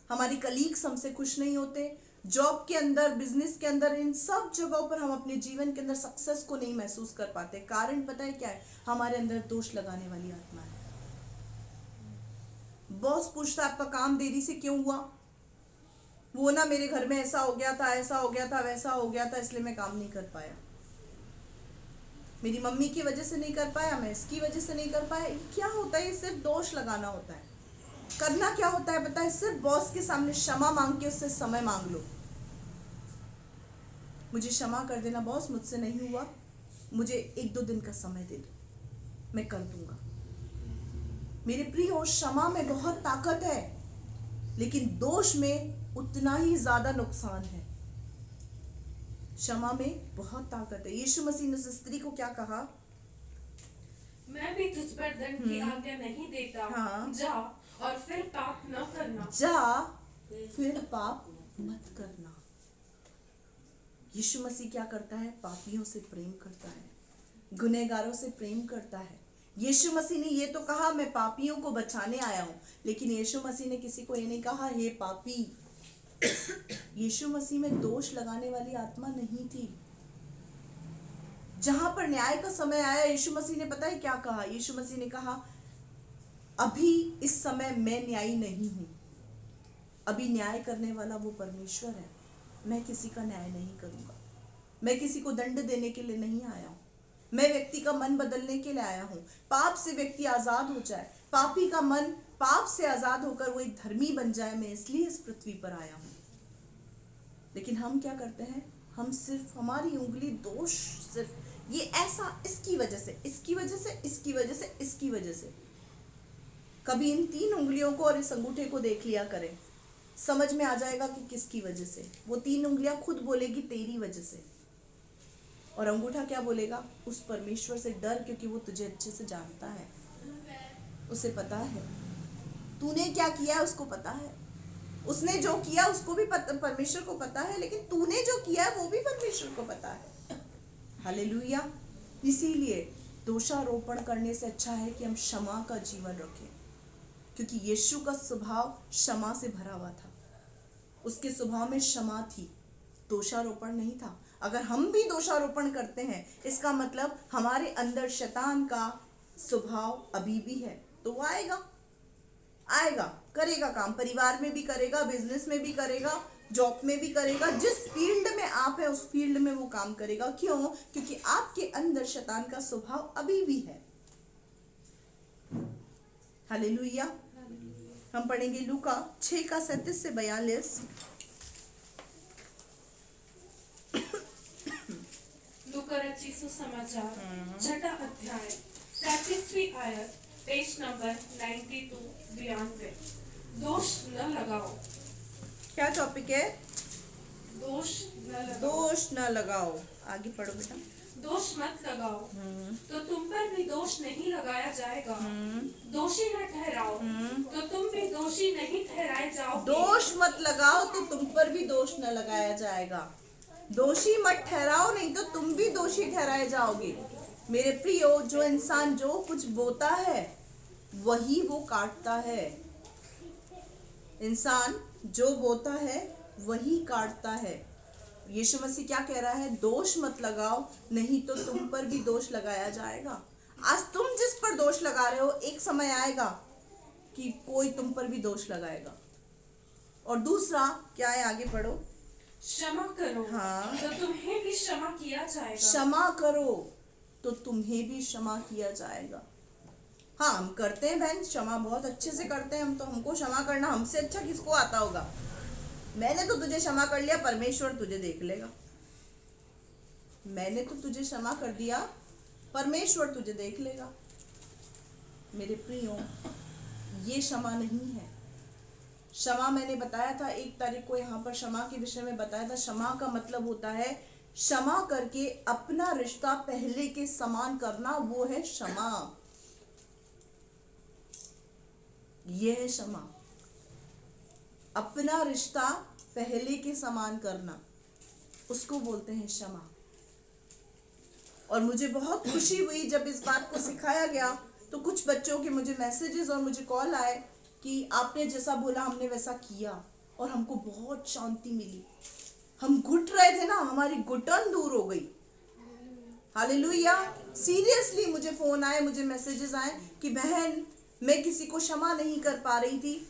हमारी कलीग्स हमसे खुश नहीं होते, जॉब के अंदर, बिजनेस के अंदर, इन सब जगहों पर हम अपने जीवन के अंदर सक्सेस को नहीं महसूस कर पाते। कारण पता है क्या है? हमारे अंदर दोष लगाने वाली आत्मा है। बॉस पूछता आपका काम देरी से क्यों हुआ, वो ना मेरे घर में ऐसा हो गया था, ऐसा हो गया था, वैसा हो गया था, इसलिए मैं काम नहीं कर पाया, मेरी मम्मी की वजह से नहीं कर पाया, मैं इसकी वजह से नहीं कर पाया। ये क्या होता है? ये सिर्फ दोष लगाना होता है। करना क्या होता है पता है? सिर्फ बॉस के सामने क्षमा मांग के उससे समय मांग लो, मुझे क्षमा कर देना बॉस, मुझसे नहीं हुआ, मुझे 1-2 दिन का समय दे दो, मैं कर दूंगा। मेरे प्रियो, क्षमा में बहुत ताकत है, लेकिन दोष में उतना ही ज्यादा नुकसान है। क्षमा में बहुत ताकत है। यीशु मसीह ने उस स्त्री को क्या कहा? मैं भी तुझ पर दंड की आज्ञा नहीं देता, हाँ। जा और फिर पाप न करना। जा फिर पाप मत करना। यीशु मसीह क्या करता है? पापियों से प्रेम करता है, गुनहगारों से प्रेम करता है। यीशु मसीह ने ये तो कहा मैं पापियों को बचाने आया हूं, लेकिन यीशु मसीह ने किसी को ये नहीं कहा हे पापी। यीशु मसीह में दोष लगाने वाली आत्मा नहीं थी। जहां पर न्याय का समय आया, यीशु मसीह ने पता है क्या कहा? यीशु मसीह ने कहा अभी इस समय मैं न्यायी नहीं हूं, अभी न्याय करने वाला वो परमेश्वर है, मैं किसी का न्याय नहीं करूंगा, मैं किसी को दंड देने के लिए नहीं आया हूं, मैं व्यक्ति का मन बदलने के लिए आया हूं। पाप से व्यक्ति आजाद हो जाए, पापी का मन पाप से आजाद होकर वो एक धर्मी बन जाए, मैं इसलिए इस पृथ्वी पर आया हूं। लेकिन हम क्या करते हैं? हम सिर्फ हमारी उंगली दोष, सिर्फ ये ऐसा इसकी वजह से, इसकी वजह से, इसकी वजह से, इसकी वजह से। कभी इन 3 उंगलियों को और इस अंगूठे को देख लिया करें, समझ में आ जाएगा कि किसकी वजह से। वो 3 उंगलियां खुद बोलेगी तेरी वजह से, और अंगूठा क्या बोलेगा? उस परमेश्वर से डर, क्योंकि वो तुझे अच्छे से जानता है, उसे पता है तूने क्या किया है, उसको पता है, उसने जो किया उसको भी परमेश्वर को पता है, लेकिन तूने जो किया है वो भी परमेश्वर को पता है। हालेलुया। इसीलिए दोषारोपण करने से अच्छा है कि हम क्षमा का जीवन रखें, क्योंकि यीशु का स्वभाव क्षमा से भरा हुआ था, उसके स्वभाव में क्षमा थी, दोषारोपण नहीं था। अगर हम भी दोषारोपण करते हैं, इसका मतलब हमारे अंदर शैतान का स्वभाव अभी भी है, तो वो आएगा, करेगा काम, परिवार में भी करेगा, बिजनेस में भी करेगा, जॉब में भी करेगा, जिस फील्ड में आप है उस फील्ड में वो काम करेगा। क्यों? क्योंकि आपके अंदर शैतान का स्वभाव अभी भी है। हालेलुया। हम पढ़ेंगे लूका 6:37-42। लूका रचित सुसमाचार 6वां अध्याय 37वीं आयत, पेज नंबर 92। दोष न लगाओ। क्या टॉपिक है? दोष न लगाओ। आगे पढ़ो बेटा। दोष मत लगाओ तो तुम पर भी दोष नहीं लगाया जाएगा, दोषी न ठहराओ तो तुम भी दोषी नहीं ठहराए जाओगे। दोष मत लगाओ तो तुम पर भी दोष न लगाया जाएगा, दोषी मत ठहराओ, नहीं तो तुम भी दोषी ठहराए जाओगे। मेरे प्रियो, जो इंसान जो कुछ बोता है वही वो काटता है। इंसान जो बोता है वही काटता है। यीशु मसीह क्या कह रहा है? दोष मत लगाओ, नहीं तो तुम पर भी दोष लगाया जाएगा। आज तुम जिस पर दोष लगा रहे हो, एक समय आएगा कि कोई तुम पर भी दोष लगाएगा। और दूसरा क्या है? आगे पढ़ो। क्षमा करो हाँ। तो तुम्हें भी क्षमा किया जाएगा। क्षमा करो तो तुम्हें भी क्षमा किया जाएगा। हाँ, हम करते हैं बहन, क्षमा बहुत अच्छे से करते हैं हम तो। हमको क्षमा करना हमसे अच्छा किसको आता होगा? मैंने तो तुझे क्षमा कर लिया, परमेश्वर तुझे देख लेगा। मैंने तो तुझे क्षमा कर दिया, परमेश्वर तुझे देख लेगा। मेरे प्रियो, ये क्षमा नहीं है। क्षमा मैंने बताया था 1 तारीख को यहाँ पर, क्षमा के विषय में बताया था। क्षमा का मतलब होता है क्षमा करके अपना रिश्ता पहले के समान करना, वो है क्षमा। यह है क्षमा, अपना रिश्ता पहले के समान करना, उसको बोलते हैं क्षमा। और मुझे बहुत खुशी हुई जब इस बात को सिखाया गया, तो कुछ बच्चों के मुझे मैसेजेस और मुझे कॉल आए कि आपने जैसा बोला हमने वैसा किया, और हमको बहुत शांति मिली। हम घुट रहे थे ना, हमारी घुटन दूर हो गई। हालेलुया। सीरियसली मुझे फोन आए, मुझे मैसेजेस आए कि बहन मैं किसी को क्षमा नहीं कर पा रही थी,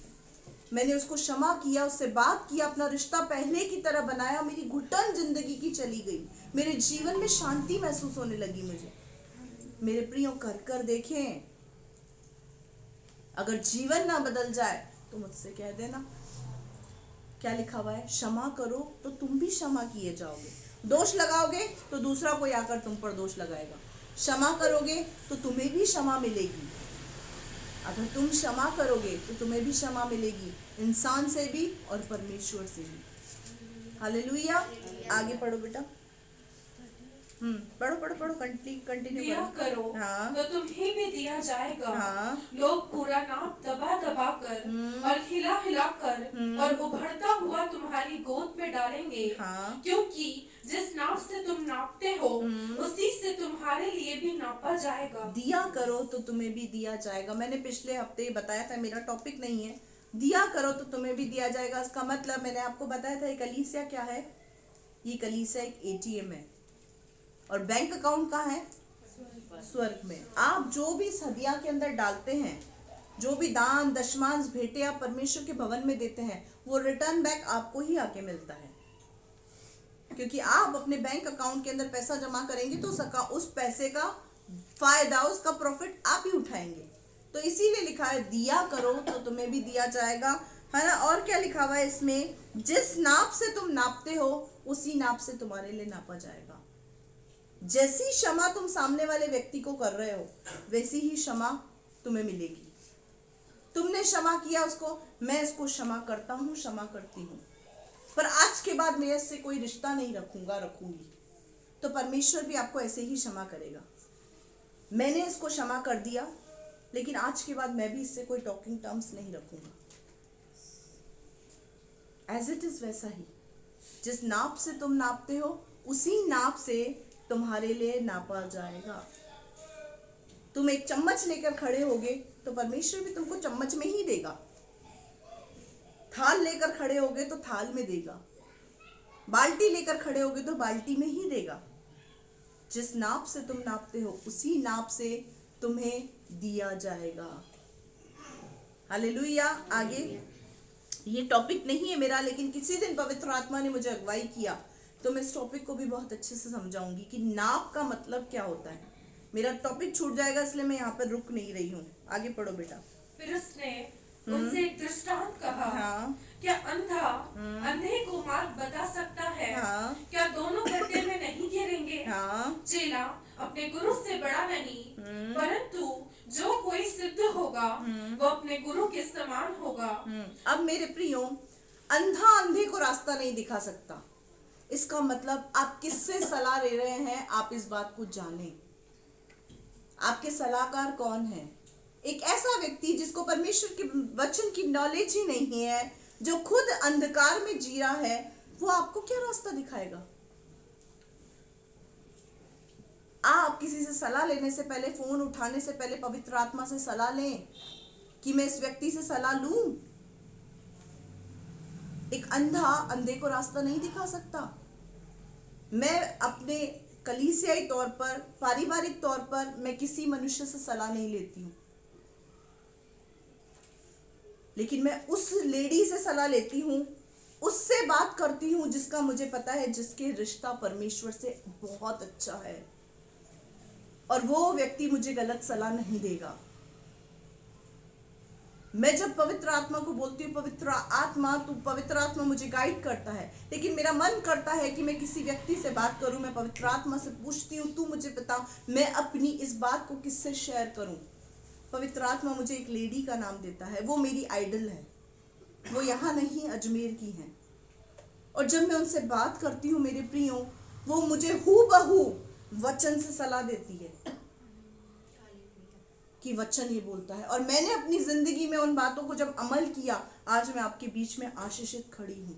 मैंने उसको क्षमा किया, उससे बात किया, अपना रिश्ता पहले की तरह बनाया, मेरी घुटन जिंदगी की चली गई, मेरे जीवन में शांति महसूस होने लगी मुझे। मेरे प्रियो, कर कर देखें, अगर जीवन ना बदल जाए तो मुझसे कह देना। क्या लिखा हुआ है? क्षमा करो तो तुम भी क्षमा किए जाओगे, दोष लगाओगे तो दूसरा कोई आकर तुम पर दोष लगाएगा, क्षमा करोगे तो तुम्हें भी क्षमा मिलेगी। अगर तुम क्षमा करोगे तो तुम्हें भी क्षमा मिलेगी, इंसान से भी और परमेश्वर से भी। हालेलुया। आगे पढ़ो बेटा। पढ़ो पढ़ो पढ़ो, कंटिन्यू दिया करो हाँ। तो तुम्हें भी दिया जाएगा। हाँ। लोग पूरा नाप दबा दबा कर और हिला हिला कर और उभरता हुआ तुम्हारी गोद में डालेंगे। हाँ। क्योंकि जिस नाप से तुम नापते हो उसी से तुम्हारे लिए भी नापा जाएगा। दिया करो तो तुम्हें भी दिया जाएगा। मैंने पिछले हफ्ते बताया था, मेरा टॉपिक नहीं है, दिया करो तो तुम्हें भी दिया जाएगा। इसका मतलब मैंने आपको बताया था, ये कलीसिया क्या है? ये कलीसिया एक एटीएम है और बैंक अकाउंट कहाँ है? स्वर्ग में। आप जो भी सदिया के अंदर डालते हैं, जो भी दान दशमांश भेंटे आप परमेश्वर के भवन में देते हैं, वो रिटर्न बैक आपको ही आके मिलता है, क्योंकि आप अपने बैंक अकाउंट के अंदर पैसा जमा करेंगे तो उस पैसे का फायदा, उसका प्रॉफिट आप ही उठाएंगे। तो इसीलिए लिखा है दिया करो तो तुम्हें भी दिया जाएगा, है ना। और क्या लिखा हुआ है इसमें? जिस नाप से तुम नापते हो उसी नाप से तुम्हारे लिए नापा जाएगा। जैसी क्षमा तुम सामने वाले व्यक्ति को कर रहे हो वैसी ही क्षमा तुम्हें मिलेगी। तुमने क्षमा किया उसको, मैं इसको क्षमा करता हूँ, क्षमा करती हूँ, पर आज के बाद मैं इससे कोई रिश्ता नहीं रखूंगी, तो परमेश्वर भी आपको ऐसे ही क्षमा करेगा। मैंने इसको क्षमा कर दिया, लेकिन आज के बाद मैं भी इससे कोई टॉकिंग टर्म्स नहीं रखूंगा। एज इट इज वैसा ही, जिस नाप से तुम नापते हो उसी नाप से तुम्हारे लिए नापा जाएगा। तुम एक चम्मच लेकर खड़े होगे तो परमेश्वर भी तुमको चम्मच में ही देगा। थाल लेकर खड़े होगे तो थाल में देगा। बाल्टी लेकर खड़े होगे तो बाल्टी में ही देगा। जिस नाप से तुम नापते हो उसी नाप से तुम्हें दिया जाएगा। हालेलुया। आगे, ये टॉपिक नहीं है मेरा, लेकिन किसी दिन पवित्र आत्मा ने मुझे अगुवाई किया तो मैं इस टॉपिक को भी बहुत अच्छे से समझाऊंगी कि नाप का मतलब क्या होता है। मेरा टॉपिक छूट जाएगा, इसलिए मैं यहाँ पर रुक नहीं रही हूँ। आगे पढ़ो बेटा। फिर उसने उनसे एक दृष्टांत कहा। हाँ। क्या अंधा अंधे को मार्ग बता सकता है? हाँ। क्या दोनों गड्ढे में नहीं गिरेंगे? हाँ। चेला अपने गुरु से बड़ा नहीं, परंतु जो कोई सिद्ध होगा वो अपने गुरु के समान होगा। अब मेरे प्रियो, अंधा अंधे को रास्ता नहीं दिखा सकता। इसका मतलब आप किससे सलाह ले रहे हैं, आप इस बात को जानें। आपके सलाहकार कौन है? एक ऐसा व्यक्ति जिसको परमेश्वर के वचन की नॉलेज ही नहीं है, जो खुद अंधकार में जी रहा है, वो आपको क्या रास्ता दिखाएगा? आप किसी से सलाह लेने से पहले, फोन उठाने से पहले पवित्र आत्मा से सलाह लें कि मैं इस व्यक्ति से सलाह लूं। एक अंधा अंधे को रास्ता नहीं दिखा सकता। मैं अपने कलीसियाई तौर पर, पारिवारिक तौर पर मैं किसी मनुष्य से सलाह नहीं लेती हूँ, लेकिन मैं उस लेडी से सलाह लेती हूँ, उससे बात करती हूँ जिसका मुझे पता है, जिसके रिश्ता परमेश्वर से बहुत अच्छा है, और वो व्यक्ति मुझे गलत सलाह नहीं देगा। मैं जब पवित्र आत्मा को बोलती हूँ, पवित्र आत्मा मुझे गाइड करता है, लेकिन मेरा मन करता है कि मैं किसी व्यक्ति से बात करूं। मैं पवित्र आत्मा से पूछती हूँ, तू मुझे बता मैं अपनी इस बात को किससे शेयर करूं। पवित्र आत्मा मुझे एक लेडी का नाम देता है, वो मेरी आइडल है, वो यहाँ नहीं अजमेर की है, और जब मैं उनसे बात करती हूँ मेरे प्रियो, वो मुझे हूबहू वचन से सलाह देती है कि वचन ये बोलता है। और मैंने अपनी जिंदगी में उन बातों को जब अमल किया, आज मैं आपके बीच में आशीषित खड़ी हूँ।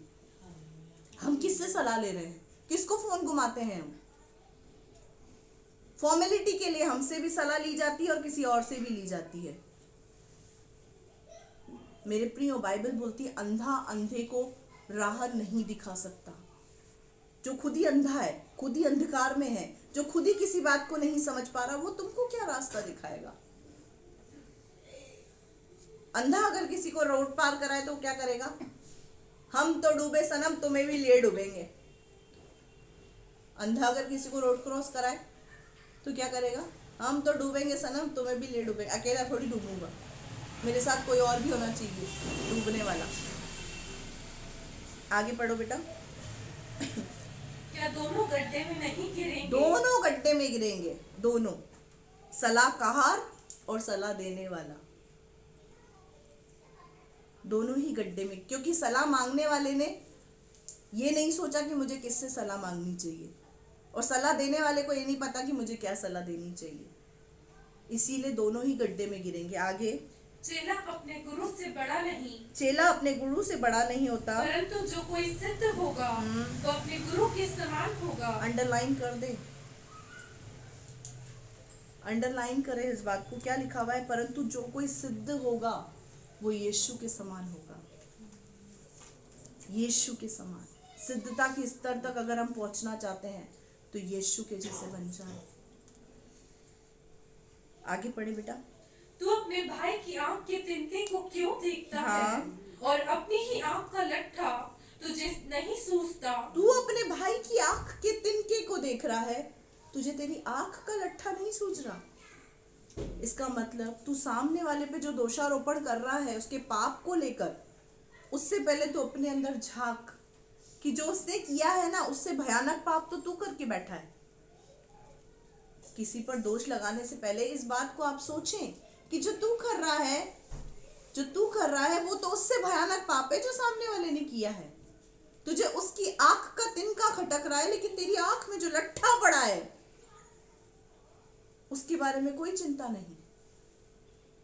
हम किससे सलाह ले रहे हैं? किसको फोन घुमाते हैं हम? फॉर्मेलिटी के लिए हमसे भी सलाह ली जाती है और किसी और से भी ली जाती है। मेरे प्रियो, बाइबल बोलती है अंधा अंधे को राह नहीं दिखा सकता। जो खुद ही अंधा है, खुद ही अंधकार में है, जो खुद ही किसी बात को नहीं समझ पा रहा, वो तुमको क्या रास्ता दिखाएगा? अंधा अगर किसी को रोड पार कराए तो क्या करेगा? हम तो डूबे सनम, तुम्हें भी लिए डूबेंगे। अंधा अगर किसी को रोड क्रॉस कराए तो क्या करेगा? हम तो डूबेंगे सनम, तुम्हें भी ले डूबेंगे। अकेला थोड़ी डूबूंगा, मेरे साथ कोई और भी होना चाहिए डूबने वाला। आगे पढ़ो बेटा। क्या दोनों गड्ढे में नहीं गिरेंगे? दोनों गड्ढे में गिरेंगे, दोनों, सलाहकार और सलाह देने वाला, दोनों ही गड्ढे में। क्योंकि सलाह मांगने वाले ने ये नहीं सोचा कि मुझे किससे सलाह मांगनी चाहिए, और सलाह देने वाले को ये नहीं पता कि मुझे क्या सलाह देनी चाहिए, इसीलिए दोनों ही गड्ढे में गिरेंगे। आगे, चेला अपने गुरु से बड़ा नहीं, चेला अपने गुरु से बड़ा नहीं होता, परंतु जो कोई सिद्ध होगा वो अपने गुरु के समान होगा। अंडरलाइन कर दे, अंडरलाइन करे इस बात को। क्या लिखा हुआ है? परंतु जो कोई सिद्ध होगा वो यीशु के समान होगा। यीशु के समान सिद्धता के स्तर तक अगर हम पहुंचना चाहते हैं तो यीशु के जैसे बन जाए। आगे पढ़े बेटा। तू अपने भाई की आंख के तिनके को क्यों देखता हाँ। है, और अपनी ही आंख का लट्ठा तुझे नहीं सूझता? तू अपने भाई की आंख के तिनके को देख रहा है, तुझे तेरी आंख का लट्ठा नहीं सूझ रहा। इसका मतलब तू सामने वाले पे जो दोषारोपण कर रहा है उसके पाप को लेकर, उससे पहले तो अपने अंदर झांक कि जो उसने किया है ना, उससे भयानक पाप तो तू करके बैठा है। किसी पर दोष लगाने से पहले इस बात को आप सोचें कि जो तू कर रहा है वो तो उससे भयानक पाप है जो सामने वाले ने किया है। तुझे उसकी आंख का तिनका खटक रहा है, लेकिन तेरी आंख में जो लट्ठा पड़ा है उसके बारे में कोई चिंता नहीं।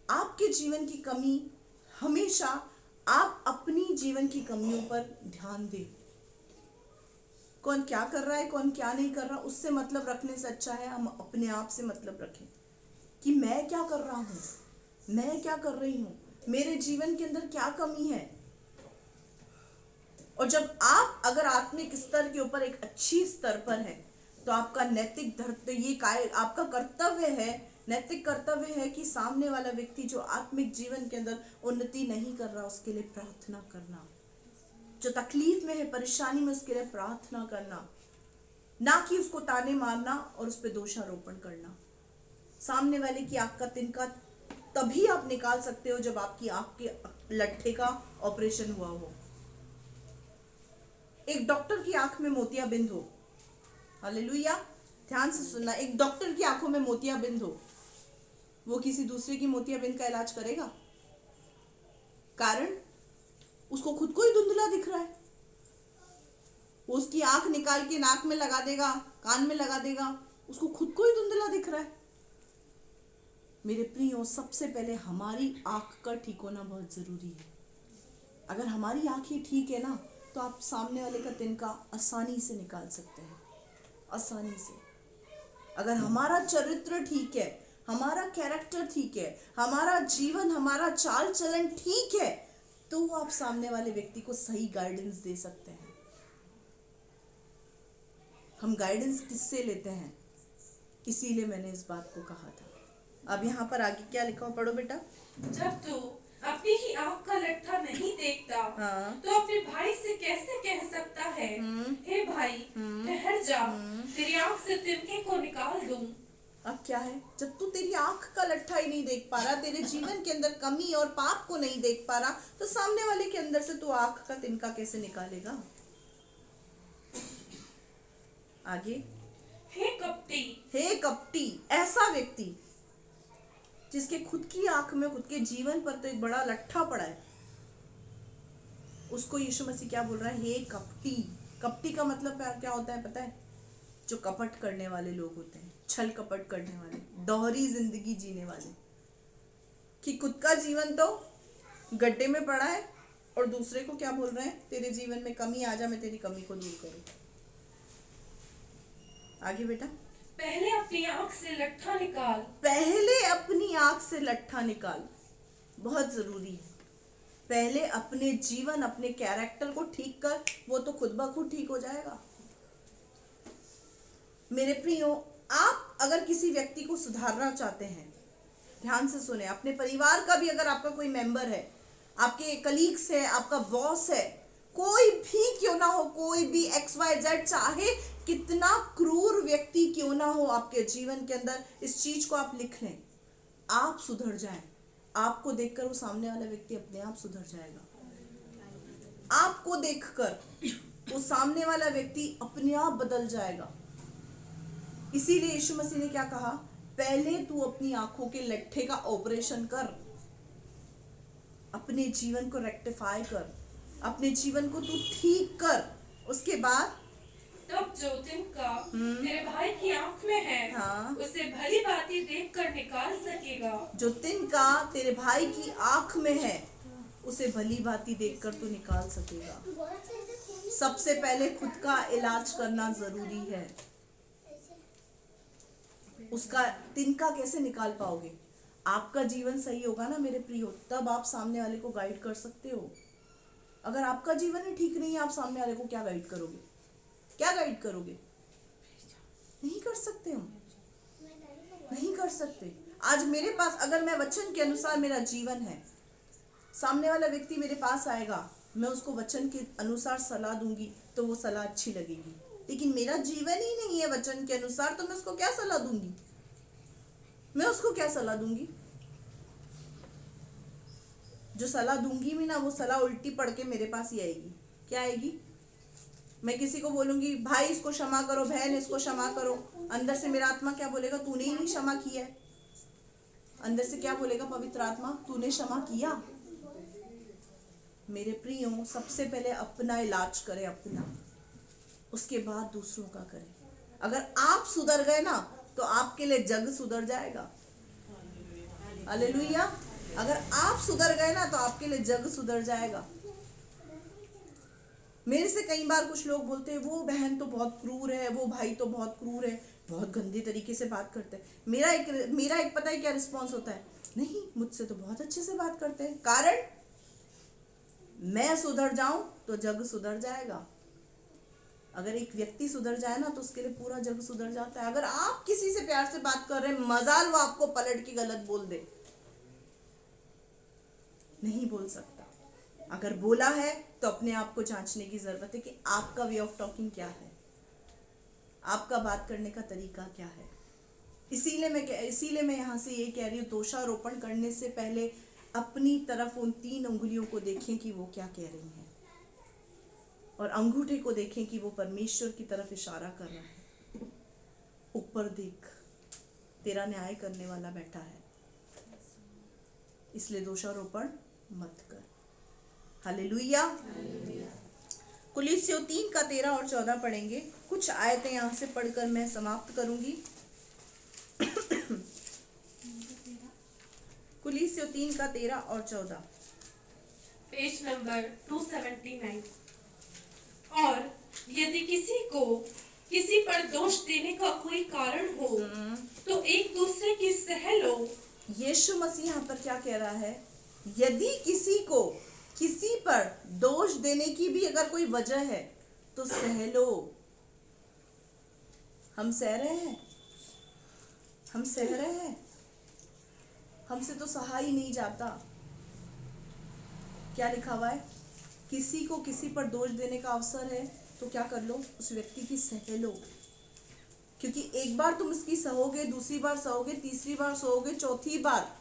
आपके जीवन की कमी, हमेशा आप अपनी जीवन की कमियों पर ध्यान दें। कौन क्या कर रहा है, कौन क्या नहीं कर रहा, उससे मतलब रखने से अच्छा है हम अपने आप से मतलब रखें कि मैं क्या कर रहा हूं, मैं क्या कर रही हूं, मेरे जीवन के अंदर क्या कमी है। और जब आप अगर आत्मिक स्तर के ऊपर एक अच्छी स्तर पर है तो आपका नैतिक धर्म, ये आपका कर्तव्य है, नैतिक कर्तव्य है कि सामने वाला व्यक्ति जो आत्मिक जीवन के अंदर उन्नति नहीं कर रहा उसके लिए प्रार्थना करना, जो तकलीफ में है, परेशानी में, उसके लिए प्रार्थना करना, ना कि उसको ताने मारना और उस पर दोषारोपण करना। सामने वाले की आंख का तिनका तभी आप निकाल सकते हो जब आपकी आंख के लट्ठे का ऑपरेशन हुआ हो। एक डॉक्टर की आंख में मोतियाबिंद हो, हालेलुया, ध्यान से सुनना, एक डॉक्टर की आंखों में मोतियाबिंद हो, वो किसी दूसरे की मोतियाबिंद का इलाज करेगा? कारण उसको खुद को ही धुंधला दिख रहा है। वो उसकी आंख निकाल के नाक में लगा देगा, कान में लगा देगा, उसको खुद को ही धुंधला दिख रहा है। मेरे प्रियो, सबसे पहले हमारी आंख का ठीक होना बहुत जरूरी है। अगर हमारी आंख ही ठीक है ना तो आप सामने वाले का तिनका आसानी से निकाल सकते हैं, आसानी से। अगर हमारा चरित्र ठीक है, हमारा कैरेक्टर ठीक है, हमारा जीवन, हमारा चाल चलन ठीक है, तो आप सामने वाले व्यक्ति को सही गाइडेंस दे सकते हैं। हम गाइडेंस किससे लेते हैं? इसीलिए मैंने इस बात को कहा था। अब यहाँ पर आगे क्या लिखा हो, पढ़ो बेटा। जब तू अपनी ही आंख का लट्ठा नहीं देखता, हाँ। तो अपने भाई से कैसे कह सकता है, हे भाई ठहर जा, तेरी आंख से तिनके को निकाल दूं? अब क्या है, जब तू तेरी आंख का लट्ठा ही नहीं देख पा रहा, तेरे जीवन के अंदर कमी और पाप को नहीं देख पा रहा, तो सामने वाले के अंदर से तू आंख का तिनका कैसे निकालेगा? आगे, हे कपटी, हे कपटी, ऐसा व्यक्ति जिसके खुद की आंख में, खुद के जीवन पर तो एक बड़ा लट्ठा पड़ा है, उसको यीशु मसीह क्या बोल रहा है? हे कपटी। कपटी का मतलब क्या होता है पता है? जो कपट करने वाले लोग होते हैं, छल कपट करने वाले, दोहरी जिंदगी जीने वाले, कि खुद का जीवन तो गड्ढे में पड़ा है और दूसरे को क्या बोल रहे हैं? तेरे जीवन में कमी आ जा, मैं तेरी कमी को दूर करूं। आगे बेटा। पहले अपनी आंख से लट्ठा निकाल, पहले अपनी आंख से लट्ठा निकाल, बहुत जरूरी है। पहले अपने जीवन, अपने कैरेक्टर को ठीक कर, वो तो खुद ब खुद ठीक हो जाएगा। मेरे प्रियो, आप अगर किसी व्यक्ति को सुधारना चाहते हैं ध्यान से सुने, अपने परिवार का भी अगर आपका कोई मेंबर है, आपके कलीग्स है, आपका बॉस है, कोई भी क्यों ना हो, कोई भी XYZ, चाहे कितना क्रूर व्यक्ति क्यों ना हो आपके जीवन के अंदर, इस चीज को आप लिख लें, आप सुधर जाएं, आपको देखकर वो सामने वाला व्यक्ति अपने आप सुधर जाएगा। आपको देखकर वो सामने वाला व्यक्ति अपने आप बदल जाएगा। इसीलिए यीशु मसीह ने क्या कहा, पहले तू अपनी आंखों के लट्ठे का ऑपरेशन कर, अपने जीवन को रेक्टिफाई कर, अपने जीवन को तू ठीक कर, उसके बाद तब जो तिनका तेरे भाई की आंख में है, हाँ। उसे भली बातें देख कर निकाल सकेगा। जो तिनका तेरे भाई की आंख में है, उसे भली भांति देखकर तू निकाल सकेगा। सबसे पहले खुद का इलाज करना जरूरी है। उसका तिनका कैसे निकाल पाओगे? आपका जीवन सही होगा ना मेरे प्रियो, तब आप सामने वाले को गाइड कर सकते हो। अगर आपका जीवन ही ठीक नहीं है, आप सामने वाले को क्या गाइड करोगे? क्या गाइड करोगे? नहीं कर सकते, हम नहीं कर सकते। आज मेरे पास, अगर मैं वचन के अनुसार मेरा जीवन है, सामने वाला व्यक्ति मेरे पास आएगा, मैं उसको वचन के अनुसार सलाह दूंगी तो वो सलाह अच्छी लगेगी। लेकिन मेरा जीवन ही नहीं है वचन के अनुसार, तो मैं उसको क्या सलाह दूंगी? मैं उसको क्या सलाह दूंगी? जो सलाह दूंगी भी ना, वो सलाह उल्टी पड़ के मेरे पास ही आएगी। क्या आएगी? मैं किसी को बोलूंगी भाई इसको क्षमा करो, बहन इसको क्षमा करो, अंदर से मेरा आत्मा क्या बोलेगा? तूने ही नहीं क्षमा किया है। अंदर से क्या बोलेगा पवित्र आत्मा? तूने क्षमा किया। मेरे प्रियो, सबसे पहले अपना इलाज करें, अपना, उसके बाद दूसरों का करें। अगर आप सुधर गए ना, तो आपके लिए जग सुधर जाएगा। हालेलुया। अगर आप सुधर गए ना, तो आपके लिए जग सुधर जाएगा। मेरे से कई बार कुछ लोग बोलते हैं वो बहन तो बहुत क्रूर है, वो भाई तो बहुत क्रूर है, बहुत गंदे तरीके से बात करते हैं। मेरा एक पता है क्या रिस्पॉन्स होता है? नहीं, मुझसे तो बहुत अच्छे से बात करते हैं। कारण मैं सुधर जाऊं तो जग सुधर जाएगा। अगर एक व्यक्ति सुधर जाए ना, तो उसके लिए पूरा जग सुधर जाता है। अगर आप किसी से प्यार से बात कर रहे हैं, मजाल वो आपको पलट के गलत बोल दे, नहीं बोल सकता। अगर बोला है तो अपने आप को जांचने की जरूरत है कि आपका वे ऑफ टॉकिंग क्या है, आपका बात करने का तरीका क्या है। इसीलिए मैं यहाँ से ये कह रही हूँ, दोषारोपण करने से पहले अपनी तरफ उन 3 उंगलियों को देखें कि वो क्या कह रही हैं, और अंगूठे को देखें कि वो परमेश्वर की तरफ इशारा कर रहा है। ऊपर देख, तेरा न्याय करने वाला बैठा है, इसलिए दोषारोपण मत कर। हालेलुया। कुलीसियों 3 का 13 और 14 पढ़ेंगे। कुछ आयतें यहाँ से पढ़कर मैं समाप्त करूंगी। कुलीसियों 3 का 13 और 14, पेज नंबर 279। और यदि किसी को किसी पर दोष देने का कोई कारण हो, तो एक दूसरे की सह लो। यीशु मसीह यहाँ पर क्या कह रहा है? यदि किसी को किसी पर दोष देने की भी अगर कोई वजह है, तो सह लो। हम सह रहे हैं, हम सह रहे हैं, हमसे तो सहा ही नहीं जाता। क्या लिखा हुआ है? किसी को किसी पर दोष देने का अवसर है तो क्या कर लो? उस व्यक्ति की सह लो। क्योंकि एक बार तुम इसकी सहोगे, दूसरी बार सहोगे, तीसरी बार सहोगे, चौथी बार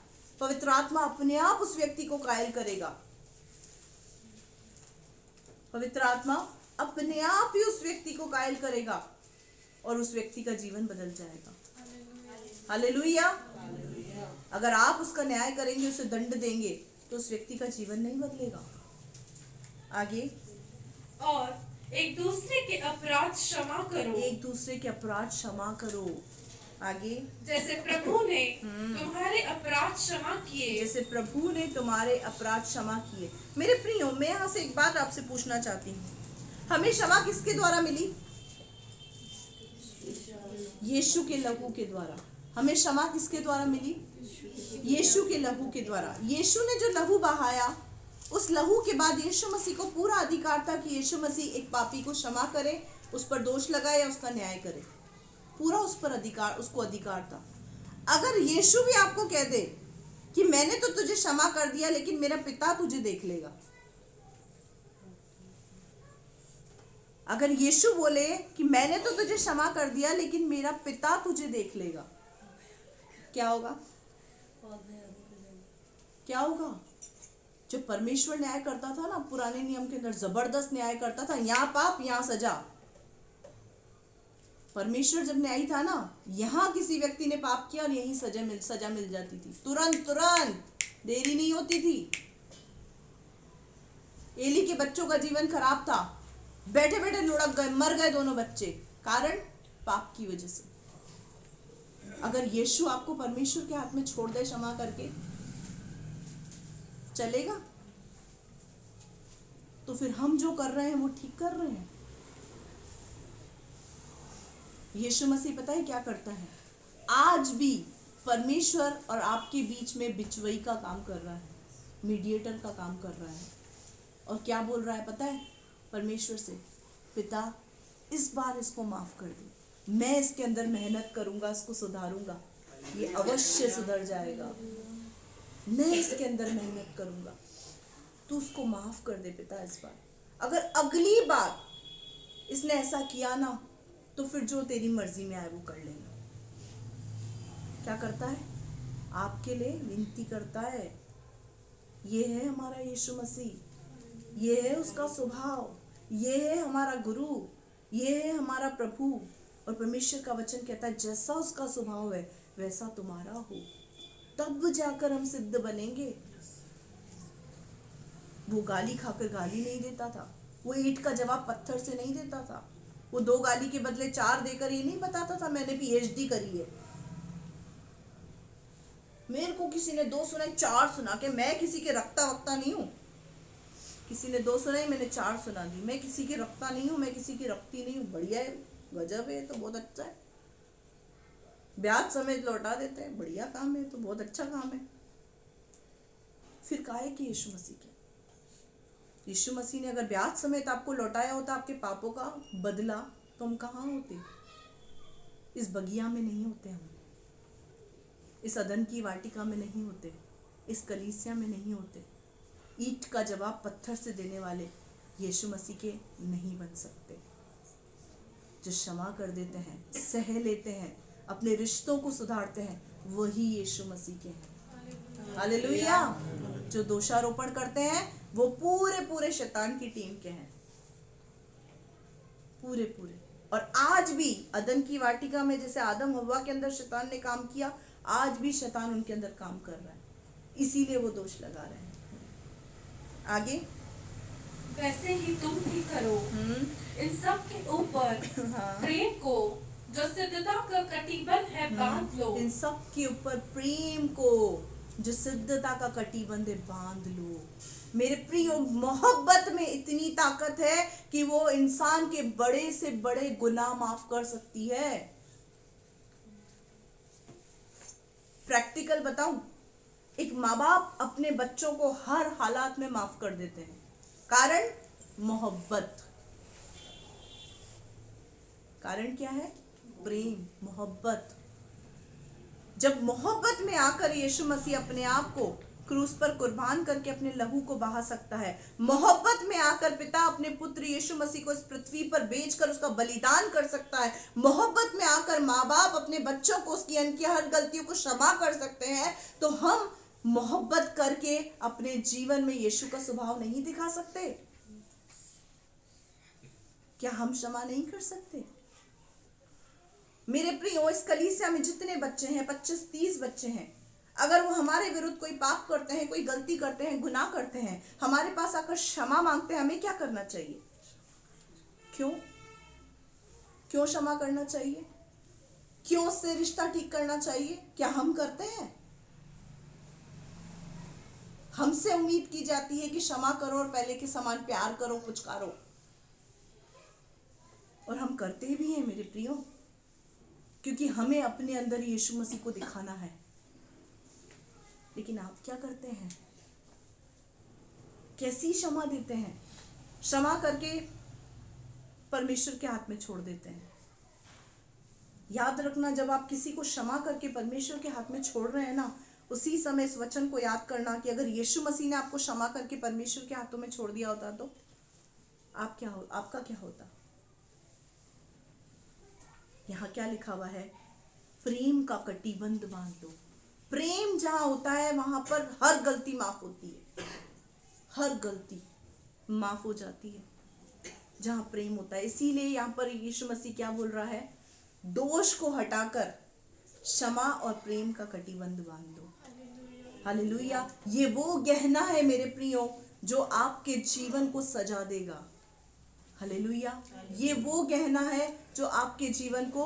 पवित्र आत्मा अपने आप उस व्यक्ति को कायल करेगा। पवित्र आत्मा अपने आप ही उस व्यक्ति को कायल करेगा और उस व्यक्ति का जीवन बदल जाएगा। हालेलुया। अगर आप उसका न्याय करेंगे, उसे दंड देंगे, तो उस व्यक्ति का जीवन नहीं बदलेगा। आगे, और एक दूसरे के अपराध क्षमा करो। एक दूसरे के अपराध क्षमा करो। आगे, जैसे प्रभु ने तुम्हारे अपराध क्षमा किए। जैसे प्रभु ने तुम्हारे अपराध क्षमा किए। मेरे प्रियो, मैं यहाँ से एक बात आपसे पूछना चाहती हूँ, हमें क्षमा किसके द्वारा मिली? यीशु के लहू के द्वारा। हमें क्षमा किसके द्वारा मिली? यीशु के लहू के द्वारा। यीशु ने जो लहू बहाया, उस लहू के बाद यीशु मसीह को पूरा अधिकार था कि यीशु मसीह एक पापी को क्षमा करे, उस पर दोष लगाए या उसका न्याय करे। पूरा उस पर अधिकार, उसको अधिकार था। अगर यीशु भी आपको कह दे कि मैंने तो तुझे क्षमा कर दिया लेकिन मेरा पिता तुझे देख लेगा। अगर यीशु बोले कि मैंने तो तुझे क्षमा कर दिया लेकिन मेरा पिता तुझे देख लेगा, क्या होगा? क्या होगा? जो परमेश्वर न्याय करता था ना पुराने नियम के अंदर, जबरदस्त न्याय करता था, यहाँ पाप यहाँ सजा। परमेश्वर जब न्यायी था ना, यहाँ किसी व्यक्ति ने पाप किया और यही सजा मिल जाती थी, तुरंत तुरंत, देरी नहीं होती थी। एली के बच्चों का जीवन खराब था, बैठे बैठे लुढ़क गए, मर गए दोनों बच्चे, कारण पाप की वजह से। अगर यीशु आपको परमेश्वर के हाथ में छोड़ दे क्षमा करके, चलेगा? तो फिर हम जो कर रहे हैं वो ठीक कर रहे हैं? यीशु मसीह पता है क्या करता है? आज भी परमेश्वर और आपके बीच में बिचवई का काम कर रहा है, मीडिएटर का काम कर रहा है। और क्या बोल रहा है पता है परमेश्वर से? पिता, इस बार इसको माफ कर दे, मैं इसके अंदर मेहनत करूंगा, इसको सुधारूंगा, ये अवश्य सुधर जाएगा। मैं इसके अंदर मेहनत करूंगा, तू उसको माफ कर दे पिता इस बार। अगर अगली बार इसने ऐसा किया ना, तो फिर जो तेरी मर्जी में आए वो कर लेना। क्या करता है? आपके लिए विनती करता है। ये है हमारा यीशु मसीह, ये है उसका स्वभाव, ये है हमारा गुरु, ये है हमारा प्रभु। और परमेश्वर का वचन कहता है जैसा उसका स्वभाव है वैसा तुम्हारा हो, तब जाकर हम सिद्ध बनेंगे। वो गाली खाकर गाली नहीं देता था, वो ईंट का जवाब पत्थर से नहीं देता था, वो 2 गाली के बदले 4 देकर ये नहीं बताता था मैंने PhD करी है। मेरे को किसी ने 2 सुनाई, 4 सुना के, मैं किसी के रखता वक्ता नहीं हूँ। किसी ने 2 सुनाई, मैंने 4 सुना दी। मैं किसी के रखता नहीं हूँ, मैं किसी की रखती नहीं हूँ। बढ़िया है, गजब है, तो बहुत अच्छा है। ब्याज समेत लौटा देते हैं, बढ़िया काम है, तो बहुत अच्छा काम है। फिर काहे कि यीशु मसीह के, यीशु मसीह ने अगर ब्याज समेत आपको लौटाया होता आपके पापों का बदला, तो हम कहाँ होते? इस बगिया में नहीं होते, हम इस अदन की वाटिका में नहीं होते, इस कलीसिया में नहीं होते। ईंट का जवाब पत्थर से देने वाले यीशु मसीह के नहीं बन सकते। जो क्षमा कर देते हैं, सह लेते हैं, अपने रिश्तों को सुधारते हैं, वही यीशु मसीह के हैं। हालेलुया। जो दोषारोपण करते हैं वो पूरे पूरे शैतान की टीम के हैं, पूरे पूरे। और आज भी अदन की वाटिका में जैसे आदम हव्वा के अंदर शैतान ने काम किया, आज भी शैतान उनके अंदर काम कर रहा है, इसीलिए वो दोष लगा रहे हैं। आगे, वैसे ही तुम भी करो। इन सब के ऊपर प्रेम को जो सिद्धता का कटिबंध है बांध लो। इन सब के ऊपर प्रेम को जो सिद्धता का कटिबंध है बांध लो। मेरे प्रियो, मोहब्बत में इतनी ताकत है कि वो इंसान के बड़े से बड़े गुनाह माफ कर सकती है। प्रैक्टिकल बताऊं, एक माँ बाप अपने बच्चों को हर हालात में माफ कर देते हैं, कारण मोहब्बत। कारण क्या है? प्रेम, मोहब्बत। जब मोहब्बत में आकर यीशु मसीह अपने आप को क्रूस पर कुर्बान करके अपने लहू को बहा सकता है, मोहब्बत में आकर पिता अपने पुत्र यीशु मसीह को इस पृथ्वी पर बेचकर उसका बलिदान कर सकता है, मोहब्बत में आकर माँ बाप अपने बच्चों को उसकी अनकी हर गलतियों को क्षमा कर सकते हैं, तो हम मोहब्बत करके अपने जीवन में यीशु का स्वभाव नहीं दिखा सकते? क्या हम क्षमा नहीं कर सकते? मेरे प्रियो, इस कलीसिया में जितने बच्चे हैं, 25-30 बच्चे हैं, अगर वो हमारे विरुद्ध कोई पाप करते हैं, कोई गलती करते हैं, गुनाह करते हैं, हमारे पास आकर क्षमा मांगते हैं, हमें क्या करना चाहिए? क्यों क्षमा करना चाहिए? क्यों उससे रिश्ता ठीक करना चाहिए? क्या हम करते हैं? हमसे उम्मीद की जाती है कि क्षमा करो और पहले के समान प्यार करो, पुचकारो, और हम करते भी हैं मेरे प्रियो, क्योंकि हमें अपने अंदर यीशु मसीह को दिखाना है। लेकिन आप क्या करते हैं? कैसी क्षमा देते हैं? क्षमा करके परमेश्वर के हाथ में छोड़ देते हैं। याद रखना, जब आप किसी को क्षमा करके परमेश्वर के हाथ में छोड़ रहे हैं ना, उसी समय इस वचन को याद करना कि अगर यीशु मसीह ने आपको क्षमा करके परमेश्वर के हाथों में छोड़ दिया होता तो आपका क्या होता। यहाँ क्या लिखा हुआ है, प्रेम का कटिबंध बांध लो। प्रेम जहां होता है वहां पर हर गलती माफ होती है, हर गलती माफ हो जाती है जहां प्रेम होता है। इसीलिए यहाँ पर यीशु मसीह क्या बोल रहा है, दोष को हटाकर क्षमा और प्रेम का कटिबंध बांध दो। हालेलुया। ये वो गहना है मेरे प्रियो जो आपके जीवन को सजा देगा। हालेलुया। ये वो गहना है जो आपके जीवन को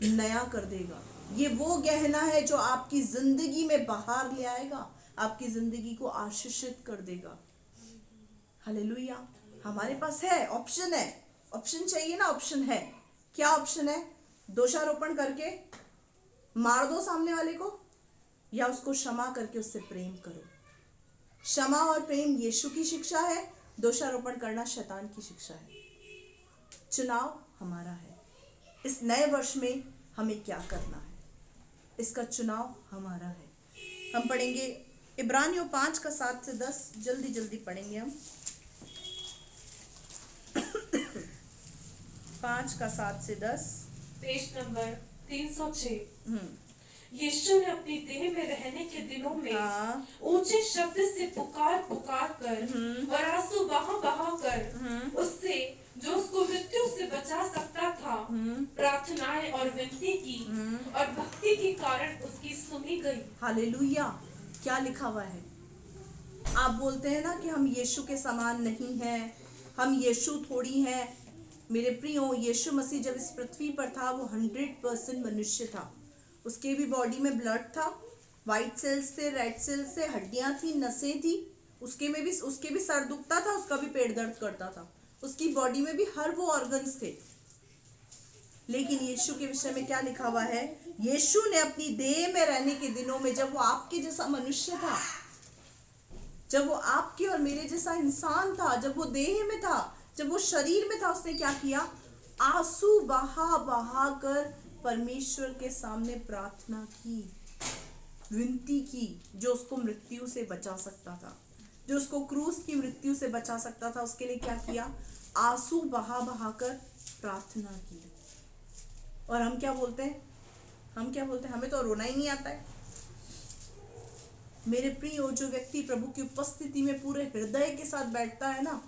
नया कर देगा। ये वो गहना है जो आपकी जिंदगी में बहार ले आएगा, आपकी जिंदगी को आशीषित कर देगा। हालेलुया। हमारे पास है, ऑप्शन है। ऑप्शन चाहिए ना, ऑप्शन है। क्या ऑप्शन है? दोषारोपण करके मार दो सामने वाले को, या उसको क्षमा करके उससे प्रेम करो। क्षमा और प्रेम यीशु की शिक्षा है, दोषारोपण करना शैतान की शिक्षा है। चुनाव हमारा है। इस नए वर्ष में हमें क्या करना है, इसका चुनाव हमारा है। हम पढ़ेंगे इब्रानियों 5 का 7 से 10, जल्दी जल्दी पढ़ेंगे हम। 5 का 7 से 10, पेज नंबर 306। यीशु ने अपनी देह में रहने के दिनों में ऊंचे शब्द से पुकार कर और आंसू बहा कर उससे जो उसको मृत्यु से बचा सकता था प्रार्थनाएं और विनती की, और भक्ति के कारण उसकी सुनी गई। हालेलुया। क्या लिखा हुआ है? आप बोलते हैं ना कि हम यीशु के समान नहीं हैं, हम यीशु थोड़ी हैं। मेरे प्रियो, यीशु मसीह जब इस पृथ्वी पर था वो 100% मनुष्य था। उसके भी बॉडी में ब्लड था, वाइट सेल्स थे, रेड सेल्स थे, हड्डियां थी, नसें थी। उसके भी सर दुखता था, उसका भी पेट दर्द करता था, उसकी बॉडी में भी हर वो ऑर्गन्स थे। लेकिन यीशु के विषय में क्या लिखा हुआ है? यीशु ने अपनी देह में रहने के दिनों में, जब वो आपके जैसा मनुष्य था, जब वो आपके और मेरे जैसा इंसान था, जब वो देह में था, जब वो शरीर में था, उसने क्या किया? आंसू बहा कर परमेश्वर के सामने प्रार्थना की, विनती की। जो उसको मृत्यु से बचा सकता था, जो उसको क्रूस की मृत्यु से बचा सकता था, उसके लिए क्या किया? आंसू बहा कर प्रार्थना की। और हम क्या बोलते हैं? हमें तो रोना ही नहीं आता है। मेरे प्रियो, जो व्यक्ति प्रभु की उपस्थिति में पूरे हृदय के साथ बैठता है ना,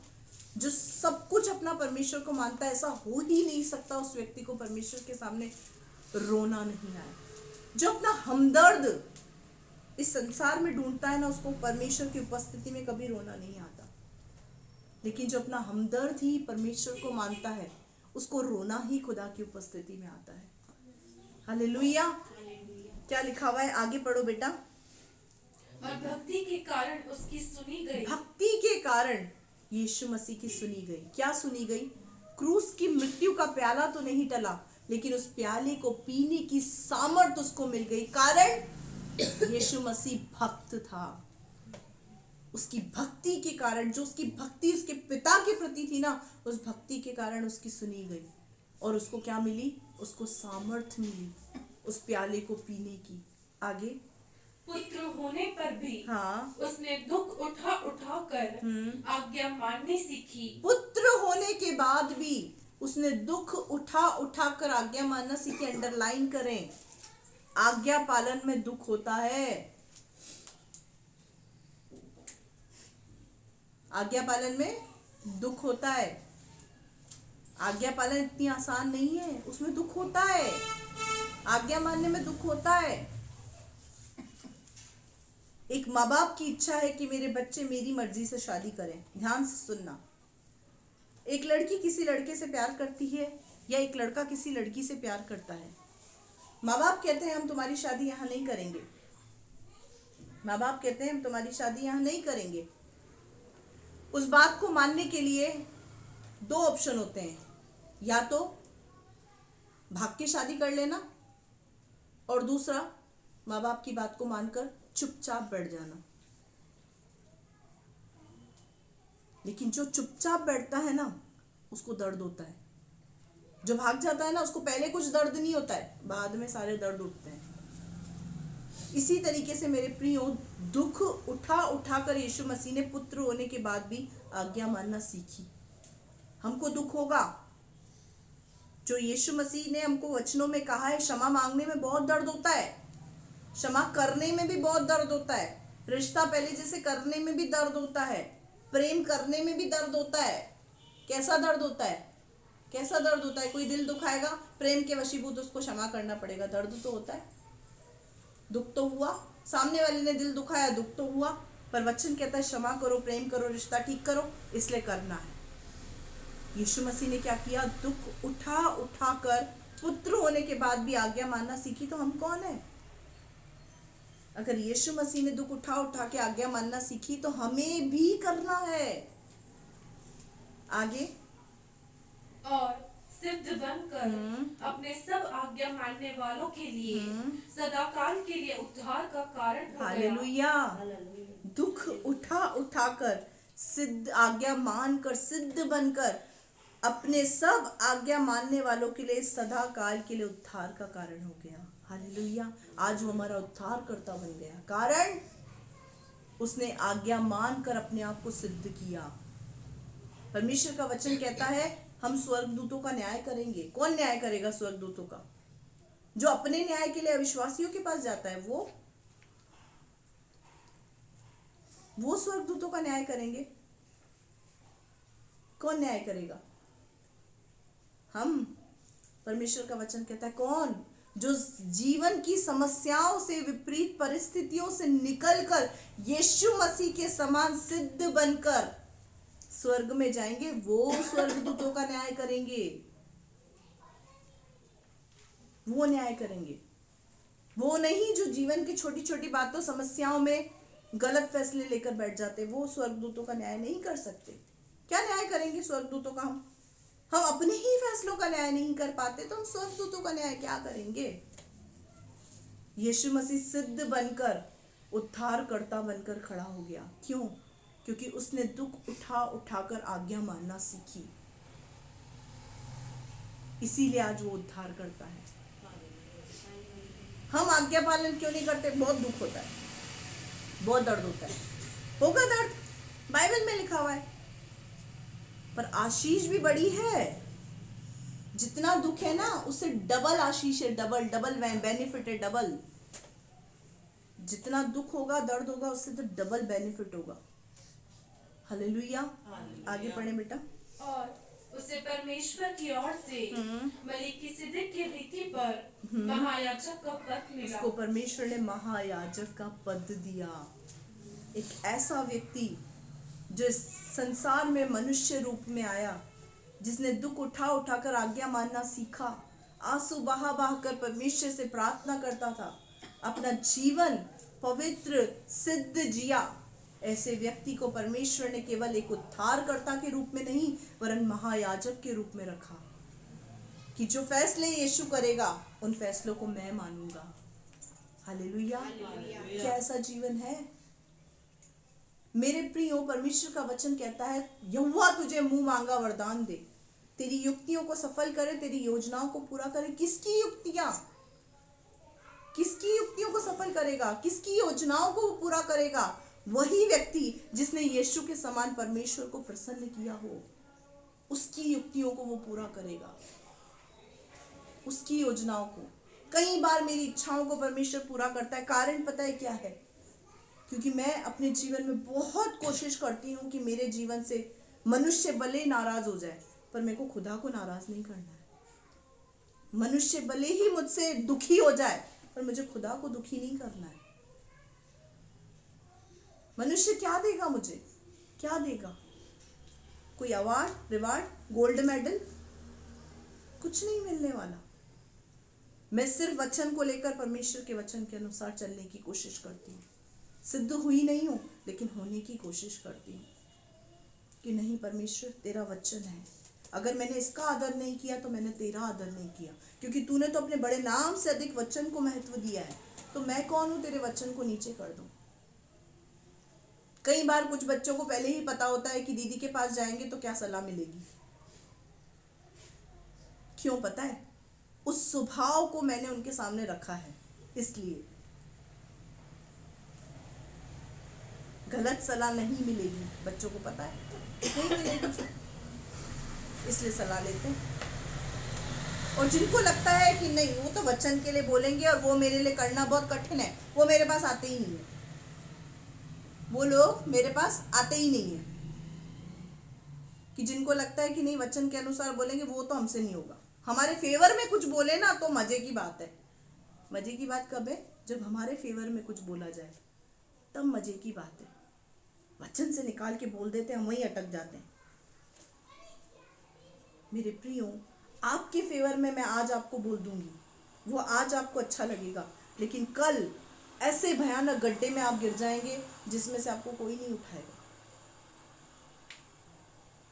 जो सब कुछ अपना परमेश्वर को मानता है, ऐसा हो ही नहीं सकता उस व्यक्ति को परमेश्वर के सामने रोना नहीं आए। जो अपना हमदर्द इस संसार में ढूंढता है ना, उसको परमेश्वर की उपस्थिति में कभी रोना नहीं आता। लेकिन जो अपना हमदर्द ही परमेश्वर को मानता है, उसको रोना ही खुदा की उपस्थिति में आता है। हालेलुया। क्या लिखा हुआ है? आगे पढ़ो बेटा। और भक्ति के कारण उसकी सुनी गई। भक्ति के कारण यीशु मसीह की सुनी गई। क्या सुनी गई? क्रूस की मृत्यु का प्याला तो नहीं टला, लेकिन उस प्याले को पीने की सामर्थ उसको मिल गई। कारण यीशु मसीह भक्त था। उसकी भक्ति के कारण, जो उसकी भक्ति उसके पिता के प्रति थी ना, उस भक्ति के कारण उसकी सुनी गई। और उसको क्या मिली? उसको सामर्थ मिली उस प्याले को पीने की। आगे, पुत्र होने पर भी उसने दुख उठा कर आज्ञा माननी सीखी। पुत्र होने के बाद भी उसने दुख उठा कर आज्ञा मानना सीखी। अंडरलाइन करें, आज्ञा पालन में दुख होता है। आज्ञा पालन में दुख होता है। आज्ञा पालन इतनी आसान नहीं है, उसमें दुख होता है। आज्ञा मानने में दुख होता है। एक माँ बाप की इच्छा है कि मेरे बच्चे मेरी मर्जी से शादी करें। ध्यान से सुनना। एक लड़की किसी लड़के से प्यार करती है, या एक लड़का किसी लड़की से प्यार करता है। माँ बाप कहते हैं हम तुम्हारी शादी यहाँ नहीं करेंगे। माँ बाप कहते हैं हम तुम्हारी शादी यहाँ नहीं करेंगे। उस बात को मानने के लिए दो ऑप्शन होते हैं, या तो भाग के शादी कर लेना, और दूसरा माँ बाप की बात को मानकर चुपचाप बैठ जाना। लेकिन जो चुपचाप बैठता है ना, उसको दर्द होता है। जो भाग जाता है ना, उसको पहले कुछ दर्द नहीं होता है, बाद में सारे दर्द उठते हैं। इसी तरीके से मेरे प्रियो, दुख उठा उठा कर यीशु मसीह ने पुत्र होने के बाद भी आज्ञा मानना सीखी। हमको दुख होगा, जो यीशु मसीह ने हमको वचनों में कहा है, क्षमा मांगने में बहुत दर्द होता है, क्षमा करने में भी बहुत दर्द होता है, रिश्ता पहले जैसे करने में भी दर्द होता है, प्रेम करने में भी दर्द होता है। कैसा दर्द होता है? कैसा दर्द होता है? कोई दिल दुखाएगा, प्रेम के वशीभूत उसको क्षमा करना पड़ेगा, दर्द तो होता है, दुख तो हुआ, सामने वाले ने दिल दुखाया, दुख तो हुआ, पर वचन कहता है क्षमा करो, प्रेम करो, रिश्ता ठीक करो, इसलिए करना है। यीशु मसीह ने क्या किया? दुख उठा उठा कर पुत्र होने के बाद भी आज्ञा मानना सीखी। तो हम कौन है? अगर यीशु मसीह ने दुख उठा उठा के आज्ञा मानना सीखी तो हमें भी करना है। आगे, और सिद्ध बनकर अपने सब आज्ञा मानने वालों के लिए सदाकाल के लिए उद्धार का कारण हो गया। हालेलुया। दुख उठा उठा कर, सिद्ध आज्ञा मानकर, सिद्ध बनकर अपने सब आज्ञा मानने वालों के लिए सदा काल के लिए उद्धार का कारण हो गया। हालेलुया। आज वो हमारा उद्धार करता बन गया, कारण उसने आज्ञा मानकर अपने आप को सिद्ध किया। परमेश्वर का वचन कहता है हम स्वर्गदूतों का न्याय करेंगे। कौन न्याय करेगा स्वर्गदूतों का? जो अपने न्याय के लिए अविश्वासियों के पास जाता है, वो स्वर्गदूतों का न्याय करेंगे। कौन न्याय करेगा? हम। परमेश्वर का वचन कहता है कौन? जो जीवन की समस्याओं से, विपरीत परिस्थितियों से निकलकर यीशु मसीह के समान सिद्ध बनकर स्वर्ग में जाएंगे, वो स्वर्गदूतों का न्याय करेंगे। वो न्याय करेंगे। वो नहीं जो जीवन की छोटी छोटी बातों, समस्याओं में गलत फैसले लेकर बैठ जाते, वो स्वर्गदूतों का न्याय नहीं कर सकते। क्या न्याय करेंगे स्वर्गदूतों का? हम अपने ही फैसलों का न्याय नहीं कर पाते तो हम स्वर्गदूतों का न्याय क्या करेंगे? यीशु मसीह सिद्ध बनकर, उद्धारकर्ता बनकर खड़ा हो गया। क्यों? क्योंकि उसने दुख उठा उठाकर आज्ञा मानना सीखी, इसीलिए आज वो उद्धार करता है। हम आज्ञा पालन क्यों नहीं करते? बहुत दुख होता है, बहुत दर्द होता है, होगा दर्द, बाइबल में लिखा हुआ है, पर आशीष भी बड़ी है। जितना दुख है ना, उससे डबल आशीष है, डबल डबल बेनिफिट है, डबल। जितना दुख होगा, दर्द होगा, उससे तो डबल बेनिफिट होगा। हालेलुया। आगे पढ़े बेटा। और उसे परमेश्वर की ओर से मलिकिसिदक की रीति पर महायाजक का पद मिला। उसको परमेश्वर ने महायाजक का पद दिया। एक ऐसा व्यक्ति जो इस संसार में मनुष्य रूप में आया, जिसने दुख उठा उठाकर आज्ञा मानना सीखा, आंसू बहा बहा कर परमेश्वर से प्रार्थना करता था, अपना जीवन पवित्र सिद्ध जिया। ऐसे व्यक्ति को परमेश्वर ने केवल एक उद्धारकर्ता के रूप में नहीं, वरन महायाजक के रूप में रखा, कि जो फैसले यीशु करेगा उन फैसलों को मैं मानूंगा। हालेलुया। क्या ऐसा जीवन है मेरे प्रियो? परमेश्वर का वचन कहता है यहोवा तुझे मुंह मांगा वरदान दे, तेरी युक्तियों को सफल करे, तेरी योजनाओं को पूरा करे। किसकी युक्तियां? किसकी युक्तियों को सफल करेगा? किसकी योजनाओं को वो पूरा करेगा? वही व्यक्ति जिसने यीशु के समान परमेश्वर को प्रसन्न किया हो, उसकी युक्तियों को वो पूरा करेगा, उसकी योजनाओं को। कई बार मेरी इच्छाओं को परमेश्वर पूरा करता है। कारण पता है क्या है? क्योंकि मैं अपने जीवन में बहुत कोशिश करती हूँ कि मेरे जीवन से मनुष्य भले नाराज हो जाए, पर मेरे को खुदा को नाराज नहीं करना है। मनुष्य भले ही मुझसे दुखी हो जाए, पर मुझे खुदा को दुखी नहीं करना है। मनुष्य क्या देगा मुझे? क्या देगा? कोई अवार्ड, रिवार्ड, गोल्ड मेडल? कुछ नहीं मिलने वाला। मैं सिर्फ वचन को लेकर परमेश्वर के वचन के अनुसार चलने की कोशिश करती हूँ। सिद्ध हुई नहीं हूँ, लेकिन होने की कोशिश करती हूँ कि नहीं परमेश्वर, तेरा वचन है, अगर मैंने इसका आदर नहीं किया तो मैंने तेरा आदर नहीं किया, क्योंकि तूने तो अपने बड़े नाम से अधिक वचन को महत्व दिया है, तो मैं कौन हूँ तेरे वचन को नीचे कर दूं। कई बार कुछ बच्चों को पहले ही पता होता है कि दीदी के पास जाएंगे तो क्या सलाह मिलेगी। क्यों पता है? उस स्वभाव को मैंने उनके सामने रखा है, इसलिए गलत सलाह नहीं मिलेगी, बच्चों को पता है नहीं मिलेगी, इसलिए सलाह लेते हैं। और जिनको लगता है कि नहीं वो तो वचन के लिए बोलेंगे और वो मेरे लिए करना बहुत कठिन है, वो मेरे पास आते ही नहीं है, वो लोग मेरे पास आते ही नहीं है। कि जिनको लगता है कि नहीं वचन के अनुसार बोलेंगे वो तो हमसे नहीं होगा, हमारे फेवर में कुछ बोले ना तो मजे की बात है। मजे की बात कब है? जब हमारे फेवर में कुछ बोला जाए तब मजे की बात है। वचन से निकाल के बोल देते हैं, हम वहीं अटक जाते हैं। मेरे प्रियो, आपके फेवर में मैं आज आपको बोल दूंगी, वो आज आपको अच्छा लगेगा, लेकिन कल ऐसे भयानक गड्ढे में आप गिर जाएंगे जिसमें से आपको कोई नहीं उठाएगा।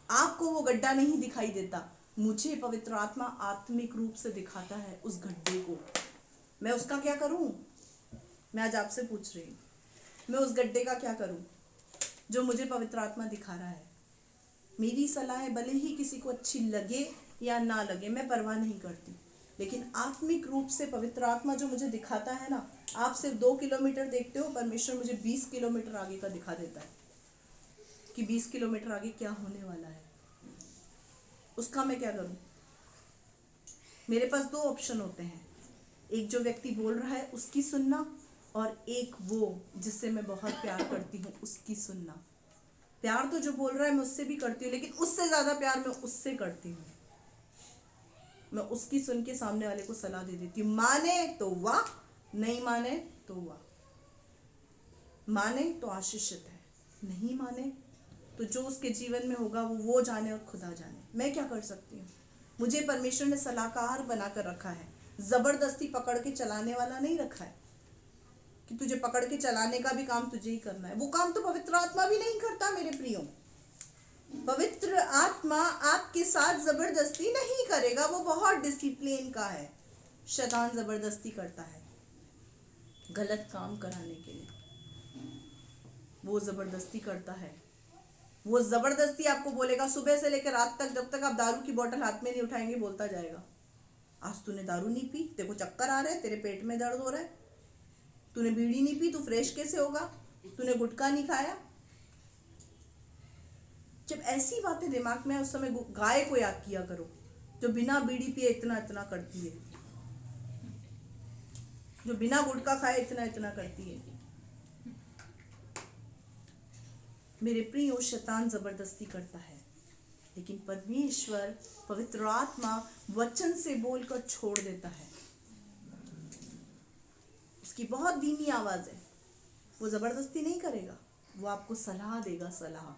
आपको वो गड्ढा नहीं दिखाई देता, मुझे पवित्र आत्मा आत्मिक रूप से दिखाता है उस गड्ढे को। मैं उसका क्या करूं? मैं आज आपसे पूछ रही हूं, मैं उस गड्ढे का क्या करूं जो मुझे पवित्र आत्मा दिखा रहा है? मेरी सलाह भले ही किसी को अच्छी लगे या ना लगे, मैं परवाह नहीं करती, लेकिन आत्मिक रूप से पवित्र आत्मा जो मुझे दिखाता है ना, आप सिर्फ 2 किलोमीटर देखते हो, परमेश्वर मुझे 20 किलोमीटर आगे का दिखा देता है कि 20 किलोमीटर आगे क्या होने वाला है। उसका मैं क्या करूं? मेरे पास 2 ऑप्शन होते हैं, एक जो व्यक्ति बोल रहा है उसकी सुनना, और एक वो जिससे मैं बहुत प्यार करती हूँ उसकी सुनना। प्यार तो जो बोल रहा है मैं उससे भी करती हूँ, लेकिन उससे ज़्यादा प्यार मैं उससे करती हूँ। मैं उसकी सुन के सामने वाले को सलाह दे देती हूँ, माने तो वाह, नहीं माने तो वाह। माने तो आशीषित है, नहीं माने तो जो उसके जीवन में होगा वो जाने और खुदा जाने। मैं क्या कर सकती हूँ? मुझे परमेश्वर ने सलाहकार बनाकर रखा है, जबरदस्ती पकड़ के चलाने वाला नहीं रखा है कि तुझे पकड़ के चलाने का भी काम तुझे ही करना है। वो काम तो पवित्र आत्मा भी नहीं करता मेरे प्रियो। पवित्र आत्मा आपके साथ जबरदस्ती नहीं करेगा, वो बहुत डिसिप्लिन का है। शैतान जबरदस्ती करता है गलत काम कराने के लिए, वो जबरदस्ती करता है। वो जबरदस्ती आपको बोलेगा सुबह से लेकर रात तक, जब तक आप दारू की बोतल हाथ में नहीं उठाएंगे बोलता जाएगा, आज तूने दारू नहीं पी, तेरे को चक्कर आ रहे हैं, तेरे पेट में दर्द हो रहा है, तूने बीड़ी नहीं पी, तू फ्रेश कैसे होगा, तूने गुटखा नहीं खाया। जब ऐसी बातें दिमाग में है उस समय गाय को याद किया करो जो बिना बीड़ी पिए इतना इतना करती है, जो बिना गुटखा खाए इतना इतना करती है। मेरे प्रियो, शैतान जबरदस्ती करता है, लेकिन परमेश्वर पवित्र आत्मा वचन से बोलकर छोड़ देता है। उसकी बहुत धीमी आवाज है, वो जबरदस्ती नहीं करेगा, वो आपको सलाह देगा। सलाह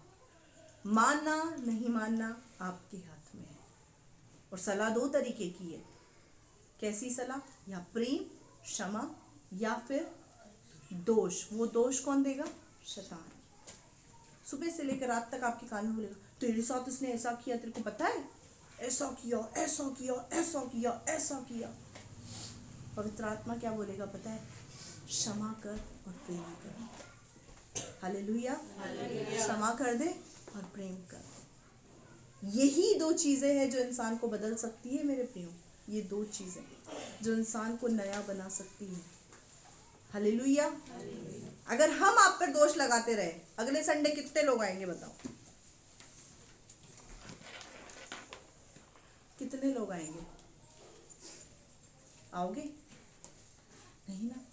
मानना नहीं मानना आपके हाथ में है। और सलाह 2 तरीके की है। कैसी सलाह? या प्रेम, क्षमा, या फिर दोष। वो दोष कौन देगा? शैतान। सुबह से लेकर रात तक आपके कान में बोलेगा तेरे साथ उसने ऐसा किया, तेरे को पता है, ऐसा किया, ऐसा किया, ऐसा किया, ऐसा किया। पवित्र आत्मा क्या बोलेगा पता है? क्षमा कर और प्रेम कर। हालेलुया। क्षमा कर दे और प्रेम कर। यही 2 चीजें हैं जो इंसान को बदल सकती है मेरे प्रियो। ये 2 चीजें जो इंसान को नया बना सकती है। हालेलुया। अगर हम आप पर दोष लगाते रहे, अगले संडे कितने लोग आएंगे बताओ? कितने लोग आएंगे? आओगे? नहीं ना।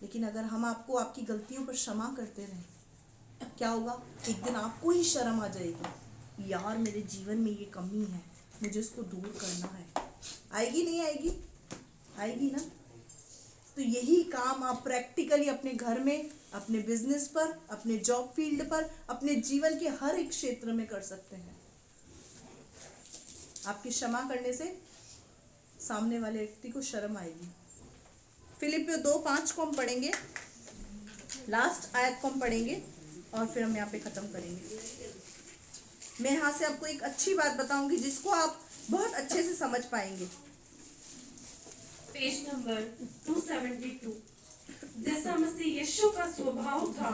लेकिन अगर हम आपको आपकी गलतियों पर क्षमा करते रहे, क्या होगा? एक दिन आपको ही शर्म आ जाएगी, यार मेरे जीवन में ये कमी है, मुझे इसको दूर करना है। आएगी नहीं आएगी? आएगी ना। तो यही काम आप प्रैक्टिकली अपने घर में, अपने बिजनेस पर, अपने जॉब फील्ड पर, अपने जीवन के हर एक क्षेत्र में कर सकते हैं। आपकी क्षमा करने से सामने वाले व्यक्ति को शर्म आएगी। फिलिपियो 2:5 को हम पढ़ेंगे, लास्ट आयत को हम पढ़ेंगे और फिर हम यहाँ पे खत्म करेंगे। मैं यहाँ से आपको एक अच्छी बात बताऊंगी जिसको आप बहुत अच्छे से समझ पाएंगे। Page number 272। जैसा मसीह यीशु का स्वभाव था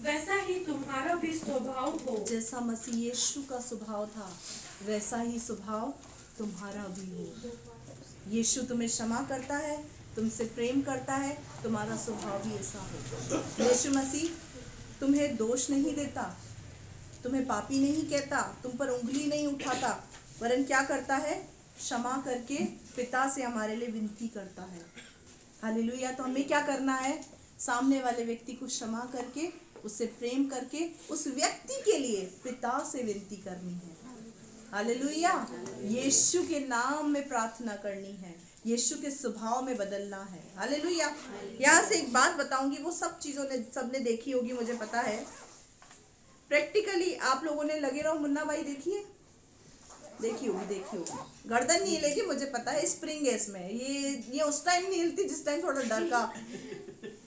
वैसा ही तुम्हारा भी स्वभाव हो। जैसा मसीह यीशु का स्वभाव था वैसा ही स्वभाव तुम्हारा भी हो। यीशु तुम्हें क्षमा करता है, तुमसे प्रेम करता है, तुम्हारा स्वभाव भी ऐसा हो। यीशु मसीह तुम्हें दोष नहीं देता, तुम्हें पापी नहीं कहता, तुम पर उंगली नहीं उठाता, वरन क्या करता है? क्षमा करके पिता से हमारे लिए विनती करता है। हालेलुया। तो हमें क्या करना है? सामने वाले व्यक्ति को क्षमा करके, उससे प्रेम करके, उस व्यक्ति के लिए पिता से विनती करनी है। हालेलुया। यीशु के नाम में प्रार्थना करनी है, यीशु के स्वभाव में बदलना है। हालेलुया। यहाँ से एक बात बताऊंगी, वो सब चीज़ों ने सबने देखी होगी, मुझे पता है। प्रैक्टिकली आप लोगों ने लगे रहो मुन्ना भाई देखी है? देखी होगी। गर्दन नहीं हिलेगी, मुझे पता है। स्प्रिंग है इसमें, ये उस टाइम नहीं हिलती जिस टाइम थोड़ा डर का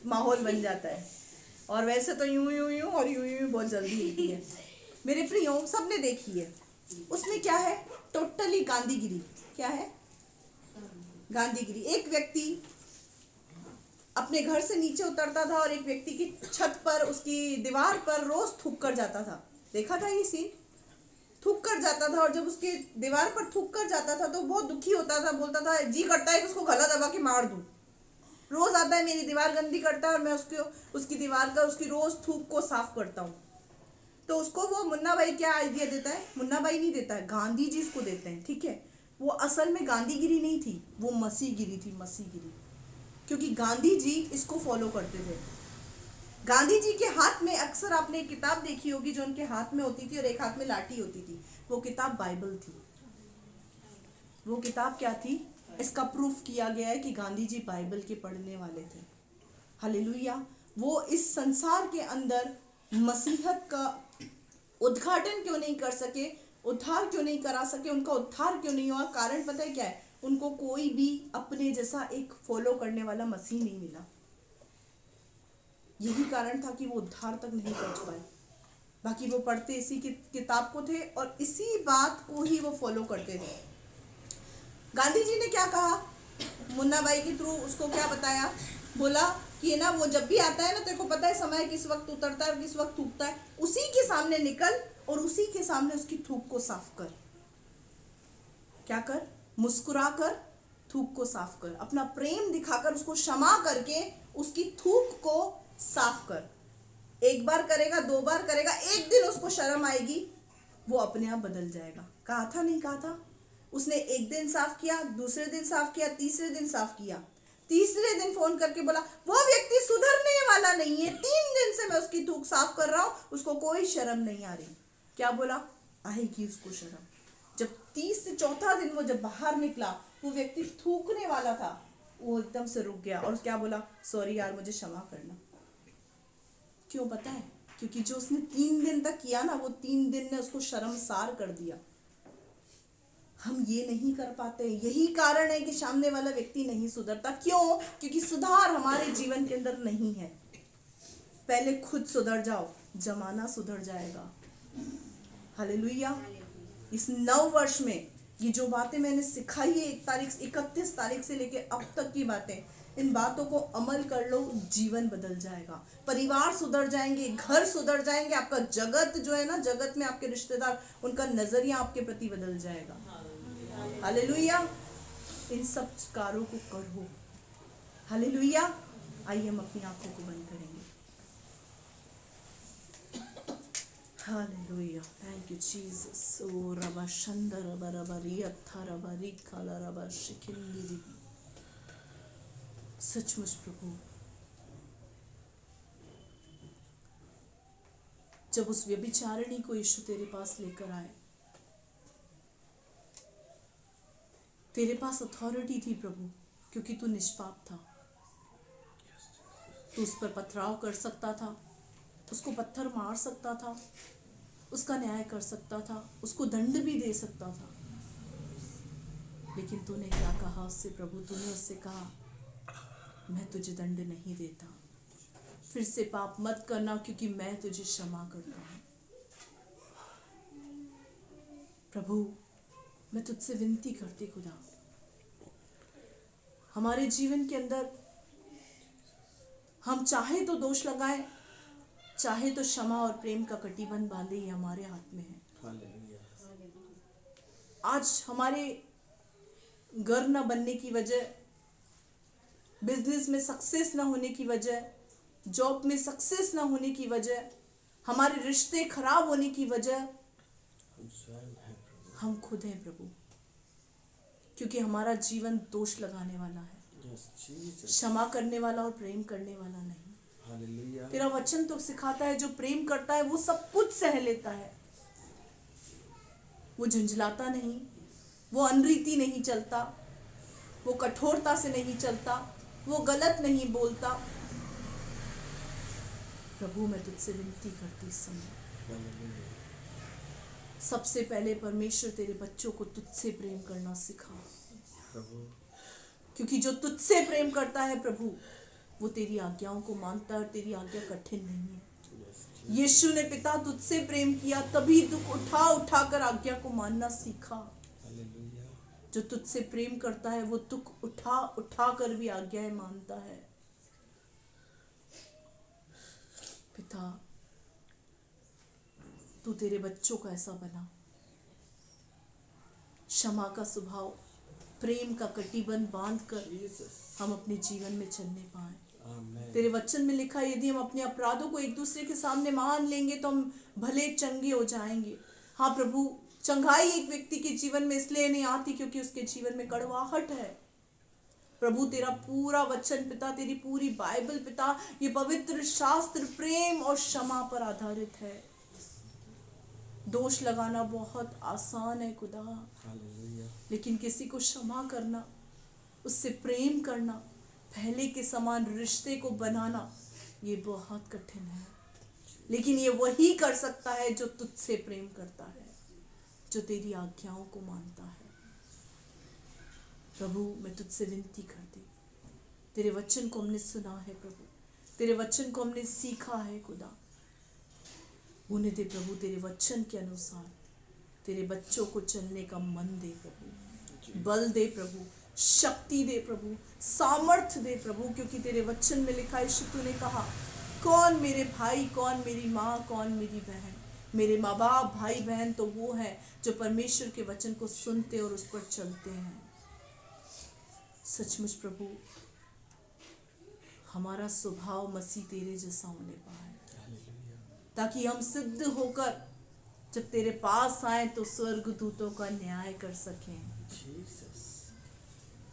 माहौल बन जाता है, और वैसे तो यूं और यूं बहुत जल्दी हिलती है। मेरे प्रियो, सबने देखी है। उसमें क्या है? टोटली गांधीगिरी। क्या है? गांधीगिरी। एक व्यक्ति अपने घर से नीचे उतरता था और एक व्यक्ति की छत पर, उसकी दीवार पर रोज थूक कर जाता था। देखा था ये सीन? थूक कर जाता था, और जब उसके दीवार पर थूक कर जाता था तो बहुत दुखी होता था, बोलता था जी करता है कि उसको गला दबा के मार दूं। रोज आता है, मेरी दीवार गंदी करता है और मैं उसकी दीवार का, उसकी रोज थूक को साफ करता हूँ। तो उसको वो मुन्ना भाई क्या आइडिया देता है? मुन्ना भाई नहीं देता है, गांधी जी इसको देते हैं। ठीक है, वो असल में गांधीगिरी नहीं थी, वो मसीहगिरी थी। मसीहगिरी, क्योंकि गांधी जी इसको फॉलो करते थे। गांधी जी के हाथ में, अक्सर आपने एक किताब देखी होगी जो उनके हाथ में होती थी और एक हाथ में लाठी होती थी, वो किताब बाइबल थी। वो किताब क्या थी? इसका प्रूफ किया गया है कि गांधी जी बाइबल के पढ़ने वाले थे। हालेलुया। वो इस संसार के अंदर मसीहत का उद्घाटन क्यों नहीं कर सके, उद्धार क्यों नहीं करा सके, उनका उद्धार क्यों नहीं हुआ? कारण पता है क्या है? उनको कोई भी अपने जैसा एक फॉलो करने वाला मसीह नहीं मिला। यही कारण था कि वो उद्धार तक नहीं पहुंच पाए। बाकी वो पढ़ते इसी किताब को थे और इसी बात को ही वो फॉलो करते थे। गांधी जी ने क्या कहा? मुन्ना भाई के थ्रू उसको क्या बताया? बोला कि ना, वो जब भी आता है ना, तेरे को पता है समय किस वक्त उतरता है और किस वक्त थूकता है, उसी के सामने निकल और उसी के सामने उसकी थूक को साफ कर। क्या कर? मुस्कुरा कर थूक को साफ कर, अपना प्रेम दिखाकर उसको क्षमा करके उसकी थूक को साफ कर। एक बार करेगा, 2 बार करेगा, एक दिन उसको शर्म आएगी, वो अपने आप बदल जाएगा। कहा था नहीं कहा था? उसने एक दिन साफ किया, दूसरे दिन साफ किया, तीसरे दिन साफ किया, तीसरे दिन फोन करके बोला वो व्यक्ति सुधरने वाला नहीं है, 3 दिन से मैं उसकी थूक साफ कर रहा हूं, उसको कोई शर्म नहीं आ रही। क्या बोला? आएगी उसको शर्म। जब 30 से चौथा दिन वो जब बाहर निकला, वो व्यक्ति थूकने वाला था, वो एकदम से रुक गया और क्या बोला? सॉरी यार, मुझे क्षमा करना। क्यों पता है? क्योंकि जो उसने 3 दिन तक किया ना, वो 3 दिन ने उसको शर्मसार कर दिया। हम ये नहीं कर पाते, यही कारण है कि सामने वाला व्यक्ति नहीं सुधरता। क्यों? क्योंकि सुधार हमारे जीवन के अंदर नहीं है। पहले खुद सुधर जाओ, जमाना सुधर जाएगा। हालेलुया। इस 9 वर्ष में ये जो बातें मैंने सिखाई है, 31 तारीख से लेके अब तक की बातें, इन बातों को अमल कर लो, जीवन बदल जाएगा, परिवार सुधर जाएंगे, घर सुधर जाएंगे, आपका जगत जो है ना, जगत में आपके रिश्तेदार, उनका नजरिया आपके प्रति बदल जाएगा। हालेलुया। इन सब कार्यों को करो। हालेलुया। आइए हम अपनी आंखों को बंद करेंगे। हालेलुया। Thank you Jesus. ओ रबा शंदर रबा रबा रियत्था रबा रिकाला रबा शिकिंदी। सचमुच प्रभु, जब उस व्यभिचारिणी को यीशु तेरे पास लेकर आए, तेरे पास अथॉरिटी थी प्रभु, क्योंकि तू निष्पाप था। तू उस पर पथराव कर सकता था, उसको पत्थर मार सकता था, उसका न्याय कर सकता था, उसको दंड भी दे सकता था। लेकिन तूने क्या कहा उससे प्रभु? तूने उससे कहा, मैं तुझे दंड नहीं देता, फिर से पाप मत करना, क्योंकि मैं तुझे क्षमा करता हूं। प्रभु, मैं तुझसे विनती करती खुदा, हमारे जीवन के अंदर हम चाहे तो दोष लगाएं, चाहे तो क्षमा और प्रेम का कटिबंध बांधे, ही हमारे हाथ में है। आज हमारे घर न बनने की वजह, बिजनेस में सक्सेस ना होने की वजह, जॉब में सक्सेस ना होने की वजह, हमारे रिश्ते खराब होने की वजह हम स्वयं हैं प्रभु। हम खुद हैं प्रभु, क्योंकि हमारा जीवन दोष लगाने वाला है, यस जीसस। क्षमा करने वाला और प्रेम करने वाला नहीं। हालेलुया। तेरा वचन तो सिखाता है जो प्रेम करता है वो सब कुछ सह लेता है, वो झुंझलाता नहीं, वो अनरीति नहीं चलता, वो कठोरता से नहीं चलता, वो गलत नहीं बोलता। प्रभु मैं तुझसे विनती करती इस समय, हालेलुया। सबसे पहले परमेश्वर तेरे बच्चों को तुझसे प्रेम करना सिखा, प्रभु। क्योंकि जो तुझसे प्रेम करता है प्रभु वो तेरी आज्ञाओं को मानता है और तेरी आज्ञा कठिन नहीं है। यस यीशु ने पिता तुझसे प्रेम किया, तभी दुख उठा उठा कर आज्ञा को मानना सीखा। हालेलुया। जो तुझसे प्रेम करता है वो दुख उठा उठा कर भी आज्ञाएं मानता है। पिता तू तेरे बच्चों को ऐसा बना, क्षमा का स्वभाव, प्रेम का कटिबंध बांध कर जीसस। हम अपने जीवन में चलने पाए। आमेन। तेरे वचन में लिखा है यदि हम अपने अपराधों को एक दूसरे के सामने मान लेंगे तो हम भले चंगे हो जाएंगे। हाँ प्रभु, चंगाई एक व्यक्ति के जीवन में इसलिए नहीं आती क्योंकि उसके जीवन में कड़वाहट है। प्रभु तेरा पूरा वचन पिता, तेरी पूरी बाइबल पिता, ये पवित्र शास्त्र प्रेम और क्षमा पर आधारित है। दोष लगाना बहुत आसान है खुदा, हालेलुया। लेकिन किसी को क्षमा करना, उससे प्रेम करना, पहले के समान रिश्ते को बनाना ये बहुत कठिन है। लेकिन ये वही कर सकता है जो तुझसे प्रेम करता है, जो तेरी आज्ञाओं को मानता है। प्रभु मैं तुझसे विनती करती, तेरे वचन को हमने सुना है प्रभु, तेरे वचन को हमने सीखा है खुदा। होने दे प्रभु तेरे वचन के अनुसार तेरे बच्चों को चलने का मन दे प्रभु, बल दे प्रभु, शक्ति दे प्रभु, सामर्थ्य दे प्रभु, क्योंकि तेरे वचन में लिखा है यीशु तूने कहा कौन मेरे भाई, कौन मेरी माँ, कौन मेरी बहन। मेरे माँ बाप भाई बहन तो वो हैं जो परमेश्वर के वचन को सुनते और उस पर चलते हैं। सचमुच प्रभु हमारा स्वभाव मसीह तेरे जैसा होने पाए, हालेलुया। ताकि हम सिद्ध होकर जब तेरे पास आए तो स्वर्गदूतों का न्याय कर सकें। जीसस।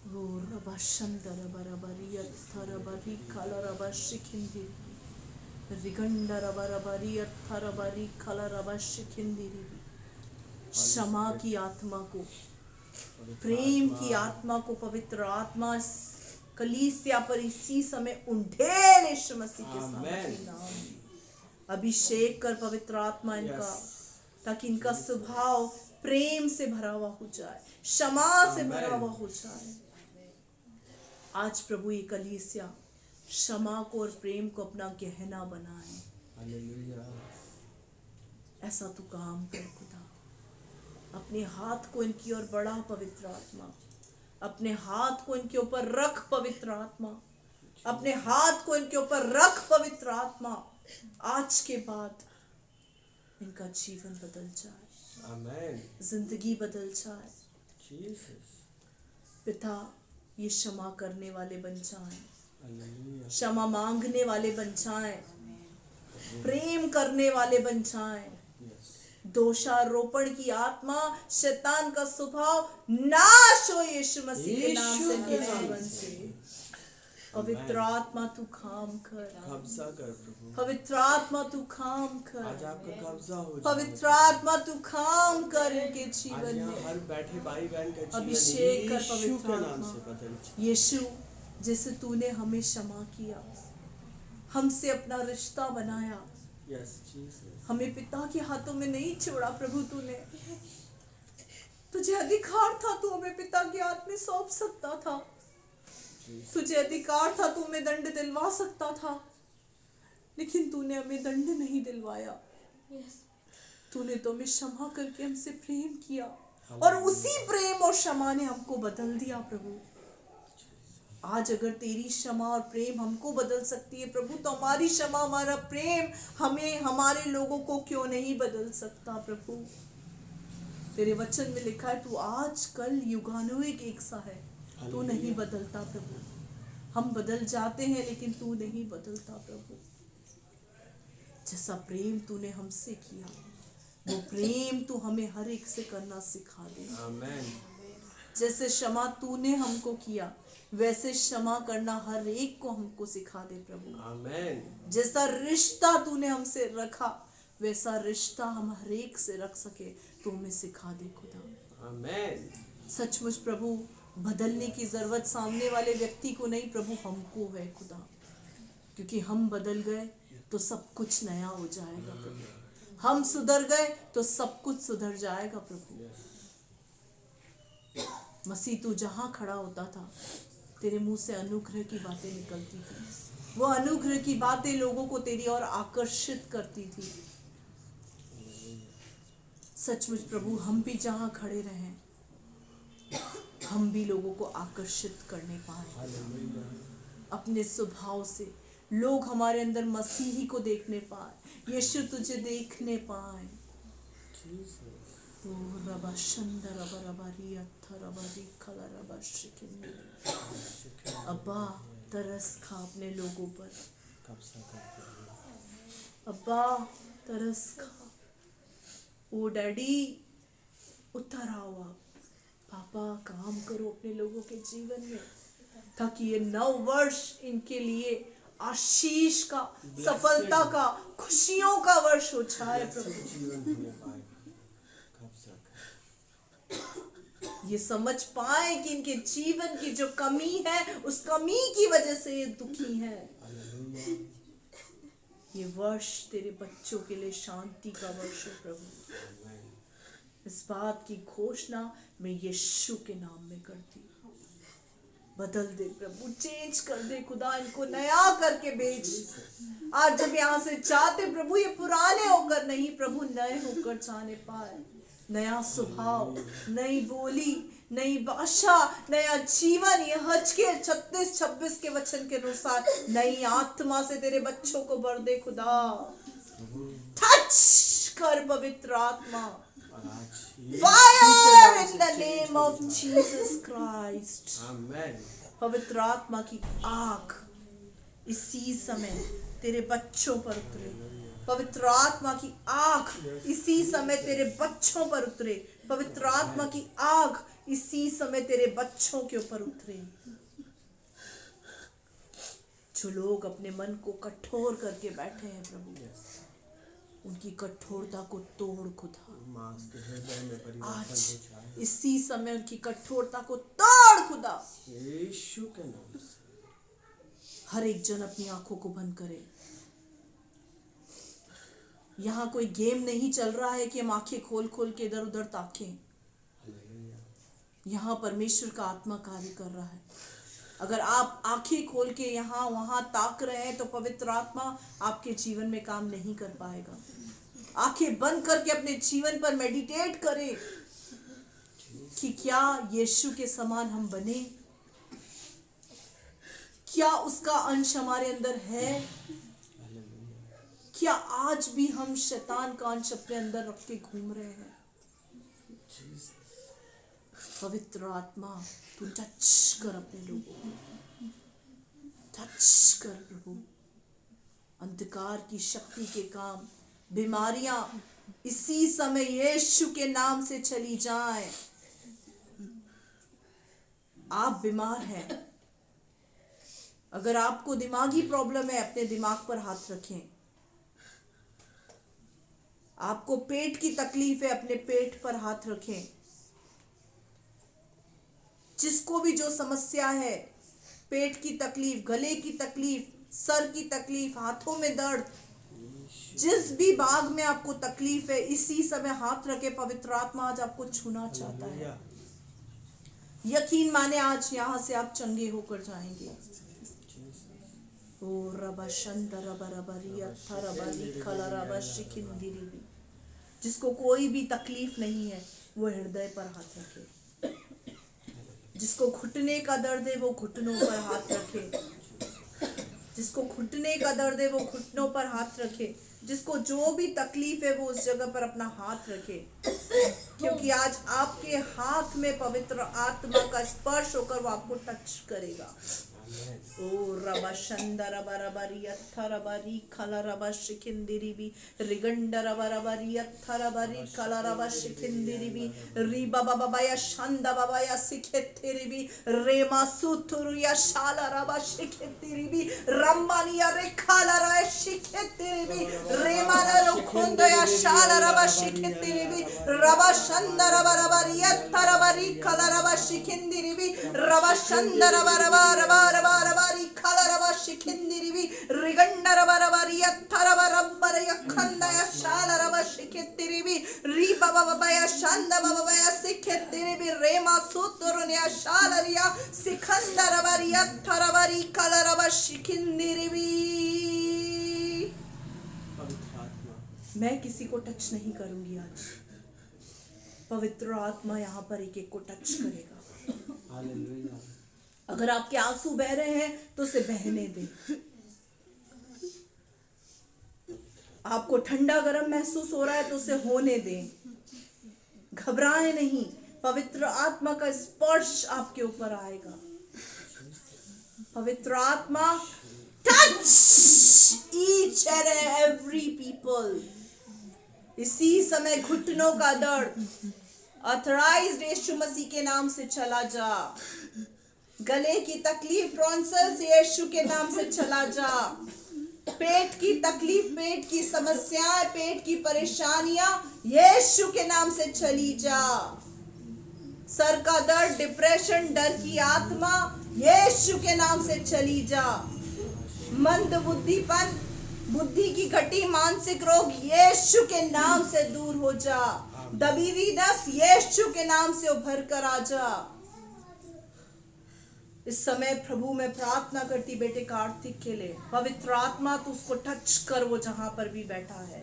ओ रबा शंदर बरबरी अत्थर बरी कलर बशिखिंदी रिगंडर बरबरी अत्थर बरी कलर बशिखिंदी। क्षमा की आत्मा को, प्रेम की आत्मा को पवित्र आत्मा कलीसिया पर इसी समय उंडेल यीशु मसीह के आमेन। नाम में अभिषेक कर पवित्र आत्मा इनका, यस। ताकि इनका स्वभाव प्रेम से भरा हुआ हो जाए, क्षमा से आमेन। भरा हुआ हो जाए। आज प्रभु ये कलीसिया क्षमा को और प्रेम को अपना गहना बनाए। हालेलुया। ऐसा तू काम कर खुदा, अपने हाथ को इनकी ओर बढ़ा पवित्र आत्मा, अपने हाथ को इनके ऊपर रख पवित्र आत्मा, अपने हाथ को इनके ऊपर रख पवित्र आत्मा। आज के बाद इनका जीवन बदल जाए, आमेन। जिंदगी बदल जाए। जीसस। पिता ये क्षमा करने वाले बन जाएं, हालेलुया। क्षमा मांगने वाले बन जाएं, प्रेम करने वाले बन जाएं। यस। दोषारोपण की आत्मा, शैतान का स्वभाव नाश हो यीशु मसीह के नाम से, यीशु के नाम जीवन से। से। पवित्र आत्मा तू काम कर, कब्जा कर प्रभु। पवित्र आत्मा तू काम आज कर, आपका कब्जा हो जाए। पवित्र आत्मा तू काम कर इनके आज जीवन यहाँ में। हर बैठे भाई बहन का जीवन अभिषेक कर यीशु पवित्र के नाम आत्मा। से बदल जाए। यीशु जैसे तूने हमें क्षमा किया, हमसे अपना रिश्ता बनाया, यस जीसस। हमें पिता के हाथों में नहीं छोड़ा प्रभु। तूने, तुझे अधिकार था, तू हमें पिता के हाथ में सौंप सकता था, तुझे अधिकार था, तू हमें दंड दिलवा सकता था, लेकिन तूने हमें दंड नहीं दिलवाया। तूने तो हमें क्षमा करके हमसे प्रेम किया, और उसी प्रेम और क्षमा ने हमको बदल दिया प्रभु। आज अगर तेरी क्षमा और प्रेम हमको बदल सकती है प्रभु, तो हमारी क्षमा, हमारा प्रेम हमें, हमारे लोगों को क्यों नहीं बदल सकता प्रभु। तेरे वचन में लिखा है तू आज कल युगानुयुग एक सा है, तू नहीं बदलता प्रभु। हम बदल जाते हैं लेकिन तू नहीं बदलता प्रभु। जैसा प्रेम तूने हमसे किया, वो प्रेम तू हमें हर एक से करना सिखा दे। आमेन। जैसे क्षमा तूने हमको किया, वैसे क्षमा करना हर एक को हमको सिखा दे प्रभु। आमेन। जैसा रिश्ता तूने हमसे रखा, वैसा रिश्ता हम हर एक से रख सके तो हमें सिखा दे खुदा। आमेन। सचमुच प्रभु, बदलने की जरूरत सामने वाले व्यक्ति को नहीं प्रभु, हमको है खुदा, क्योंकि हम बदल गए तो सब कुछ नया हो जाएगा प्रभु। हम सुधर गए तो सब कुछ सुधर जाएगा प्रभु। मसीह तू जहां खड़ा होता था, तेरे मुंह से अनुग्रह की बातें निकलती थी। वो अनुग्रह की बातें लोगों को तेरी ओर आकर्षित करती थी। सचमुच प्रभु, हम भी जहां खड़े रहें, हम भी लोगों को आकर्षित करने पाए अपने स्वभाव से। लोग हमारे अंदर मसीही को देखने पाए, यीशु तुझे देखने पाए। ओ रबा शंदर रबा रबा रियत्था रबा रिखला रबा शिकिंदी। अब्बा तरस खा अपने लोगों पर, अब्बा तरस खा। ओ डैडी उतर आओ आप, पापा काम करो अपने लोगों के जीवन में, ताकि ये 9 वर्ष इनके लिए आशीष का, सफलता का, खुशियों का वर्ष हो जाए प्रभु। ये समझ पाए कि इनके जीवन की जो कमी है, उस कमी की वजह से ये दुखी है। ये वर्ष तेरे बच्चों के लिए शांति का वर्ष है प्रभु। इस बात की घोषणा मैं यीशु के नाम में करती हूँ। बदल दे प्रभु, चेंज कर दे खुदा, इनको नया करके भेज। आज जब यहाँ से जाते प्रभु, ये पुराने होकर नहीं प्रभु, नए होकर जाने पाए। नया स्वभाव, नई बोली, नई भाषा, नया जीवन। ये हजकेल 36-26 के वचन के अनुसार नई आत्मा से तेरे बच्चों को भर दे खुदा। टच कर पवित्र आत्मा। Fire in the name of Jesus Christ. आमेन। पवित्र आत्मा की आग इसी समय तेरे बच्चों पर उतरे। पवित्र आत्मा की आग इसी समय तेरे बच्चों पर उतरे। पवित्र आत्मा की आग इसी समय तेरे बच्चों के ऊपर उतरे। जो लोग अपने मन को कठोर करके बैठे हैं प्रभु, उनकी कठोरता को तोड़ खुदा। आज इसी समय उनकी कठोरता को तोड़ खुदा, यीशु के नाम से। हर एक जन अपनी आंखों को बंद करे। यहाँ कोई गेम नहीं चल रहा है कि हम आंखें खोल खोल के इधर उधर ताकें। यहाँ परमेश्वर का आत्मा कार्य कर रहा है। अगर आप आंखें खोल के यहाँ वहां ताक रहे हैं तो पवित्र आत्मा आपके जीवन में काम नहीं कर पाएगा। आंखें बंद करके अपने जीवन पर मेडिटेट करें कि क्या यीशु के समान हम बने, क्या उसका अंश हमारे अंदर है, क्या आज भी हम शैतान का अंश अपने अंदर रख के घूम रहे हैं। पवित्र आत्मा तू टच कर अपने लोगों को, टच कर प्रभु। अंधकार की शक्ति के काम, बीमारियां इसी समय यीशु के नाम से चली जाएं। आप बीमार हैं, अगर आपको दिमागी प्रॉब्लम है अपने दिमाग पर हाथ रखें। आपको पेट की तकलीफ है अपने पेट पर हाथ रखें। जिसको भी जो समस्या है, पेट की तकलीफ, गले की तकलीफ, सर की तकलीफ, हाथों में दर्द, जिस भी भाग में आपको तकलीफ है, इसी समय हाथ रखे। पवित्र आत्मा आज आपको छूना चाहता है। यकीन माने आज यहाँ से आप चंगे होकर जाएंगे। ओ रबा शंद रबा रबा रिया था रबा रिखला रबा शिकिंदिरी। जिसको कोई भी तकलीफ नहीं है वो हृदय पर हाथ रखे। जिसको घुटने का दर्द है वो घुटनों पर हाथ रखे। जिसको घुटने का दर्द है वो घुटनों पर हाथ रखे। जिसको जो भी तकलीफ है वो उस जगह पर अपना हाथ रखे, क्योंकि आज आपके हाथ में पवित्र आत्मा का स्पर्श होकर वो आपको टच करेगा। ओ रबा शंदर बरबरी अथरबरी खलरबा शिखिंदिरिबी रिगंडर बरबरी अथरबरी कलरबा शिखिंदिरिबी रिबा बाबाया शंदा बाबाया सिखेतिरिबी रेमा सुतुरुया शालरबा शिखेतिरिबी रम्मानिया रेखालरा शिखेतिरिबी रेमाना रोखोंदया शालरबा शिखेतिरिबी रबा शंदर बरबरी अथरबरी कलरबा शिखिंदिरिबी रबा शंदर बरबरी खलरबा शिखिंदिरिबी रिगंडर बरबरी अथरबा रब्बरया खंदया शालरबा शिखेतिरिबी रिबा बाबाया शंदा बाबाया सिखेतिरिबी रेमा सुतुरुया शालरिया सिखंदर बरी अथरबरी कलरबा शिखिंदिरिबी। पवित्र आत्मा, मैं किसी को टच नहीं करूंगी आज। पवित्र आत्मा यहाँ पर एक एक को टच करेगा। हालेलुया। अगर आपके आंसू बह रहे हैं तो उसे बहने दें। आपको ठंडा गरम महसूस हो रहा है तो उसे होने दें। घबराएं नहीं, पवित्र आत्मा का स्पर्श आपके ऊपर आएगा। पवित्र आत्मा touch each and every people. इसी समय घुटनों का दर्द ऑथराइज्ड यीशु मसीह के नाम से चला जा। गले की तकलीफ टॉन्सिल्स यीशु के नाम से चला जा। पेट की तकलीफ, पेट की समस्याएं, पेट की परेशानियां यीशु के नाम से चली जा। सर का दर्द, डिप्रेशन, डर की आत्मा यीशु के नाम से चली जा। मंद बुद्धिपन, बुद्धि की घटी, मानसिक रोग यीशु के नाम से दूर हो जा। दबी हुई नस यीशु के नाम से उभर कर आ जा। इस समय प्रभु में प्रार्थना करती बेटे कार्तिक के लिए, पवित्र आत्मा तू उसको टच कर, वो जहां पर भी बैठा है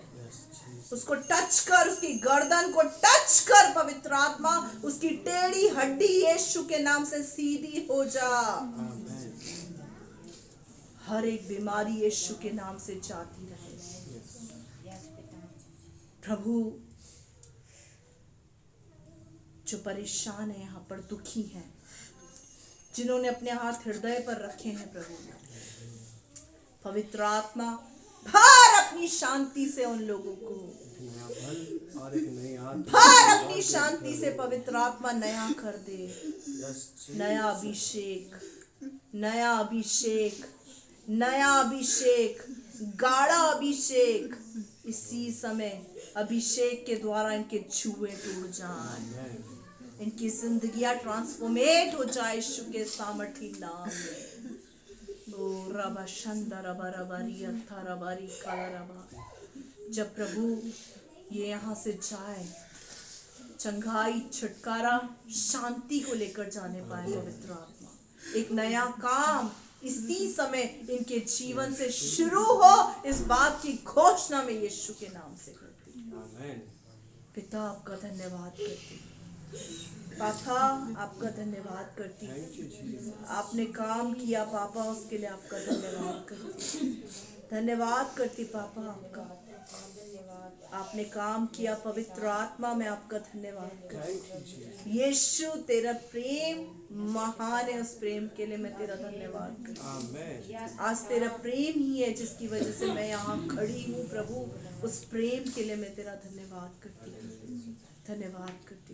उसको टच कर, उसकी गर्दन को टच कर। पवित्र आत्मा उसकी टेढ़ी हड्डी यीशु के नाम से सीधी हो जा। हर एक बीमारी यीशु के नाम से जाती रहे। प्रभु जो परेशान है यहाँ पर, दुखी हैं, जिन्होंने अपने हाथ हृदय पर रखे हैं, प्रभु पवित्र आत्मा भर अपनी शांति से उन लोगों को, भर अपनी शांति से। पवित्र आत्मा नया कर दे, नया अभिषेक, नया अभिषेक, नया अभिषेक, गाढ़ा अभिषेक। इसी समय अभिषेक के द्वारा इनके जुए टूट जाएं, इनकी जिंदगियां ट्रांसफॉर्मेट हो जाए यीशु के सामर्थी नाम में। ओ रबा शंदा रबा रबारी अथा रबारी काला रबा। जब प्रभु ये यहाँ से जाए, चंगाई, छुटकारा, शांति को लेकर जाने पाए पवित्र आत्मा। एक नया काम इसी समय इनके जीवन से शुरू हो, इस बात की घोषणा में यीशु के नाम से करती हूं। पिता आपका धन्यवाद करती, पापा आपका धन्यवाद करती। आपने काम किया पापा, उसके लिए आपका धन्यवाद करती। धन्यवाद करती पापा आपका, आपने काम किया। पवित्र आत्मा में आपका धन्यवाद करती। यीशु तेरा प्रेम महान है, उस प्रेम के लिए मैं तेरा धन्यवाद करती। आज तेरा प्रेम ही है जिसकी वजह से मैं यहाँ खड़ी हूँ प्रभु। उस प्रेम के लिए मैं तेरा धन्यवाद करती, धन्यवाद करती,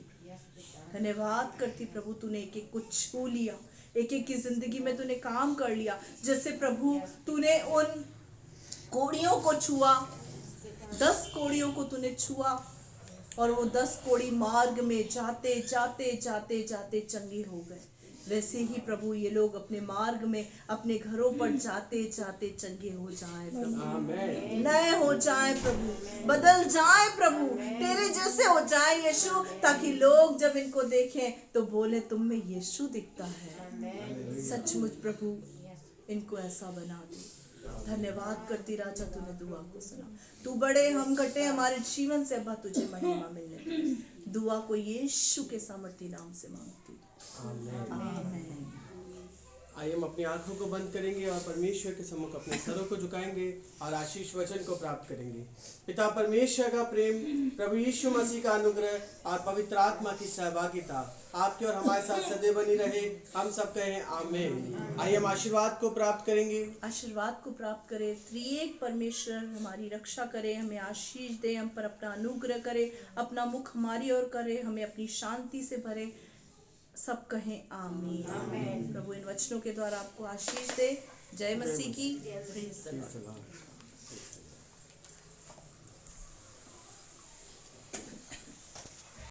धन्यवाद करती प्रभु। तूने एक एक को छू लिया, एक एक की जिंदगी में तूने काम कर लिया। जैसे प्रभु तूने उन कोड़ियों को छुआ, 10 कोड़ियों को तूने छुआ और वो 10 कोड़ी मार्ग में जाते जाते जाते जाते चंगे हो गए। वैसे ही प्रभु ये लोग अपने मार्ग में, अपने घरों पर जाते जाते चंगे हो जाएं प्रभु, नए हो जाएं प्रभु, बदल जाएं प्रभु, तेरे जैसे हो जाएं यीशु, ताकि लोग जब इनको देखें तो बोले तुम में यीशु दिखता है। सचमुच प्रभु इनको ऐसा बना दे। धन्यवाद करती राजा, तूने दुआ को सुना। तू बड़े, हम घटे, हमारे जीवन से अब्बा तुझे महिमा मिलने। दुआ को यीशु के सामर्थी नाम से मांगती, आमीन। आइए हम अपनी आंखों को बंद करेंगे और परमेश्वर के सम्मुख अपने सरों को झुकाएंगे और आशीष वचन को प्राप्त करेंगे। पिता परमेश्वर का प्रेम, प्रभु यीशु मसीह का अनुग्रह और पवित्र आत्मा की सहभागिता आपके और हमारे साथ सदैव बनी रहे। हम सब कहें आमीन। आइए हम आशीर्वाद को प्राप्त करेंगे। आशीर्वाद को प्राप्त करें। त्रिएक परमेश्वर हमारी रक्षा करे, हमें आशीष दे, हम पर अपना अनुग्रह करे, अपना मुख हमारी ओर करे, हमें अपनी शांति से भरे। सब कहें आमीन। प्रभु इन वचनों के द्वारा आपको आशीष दे। जय मसीह की। Praise the Lord.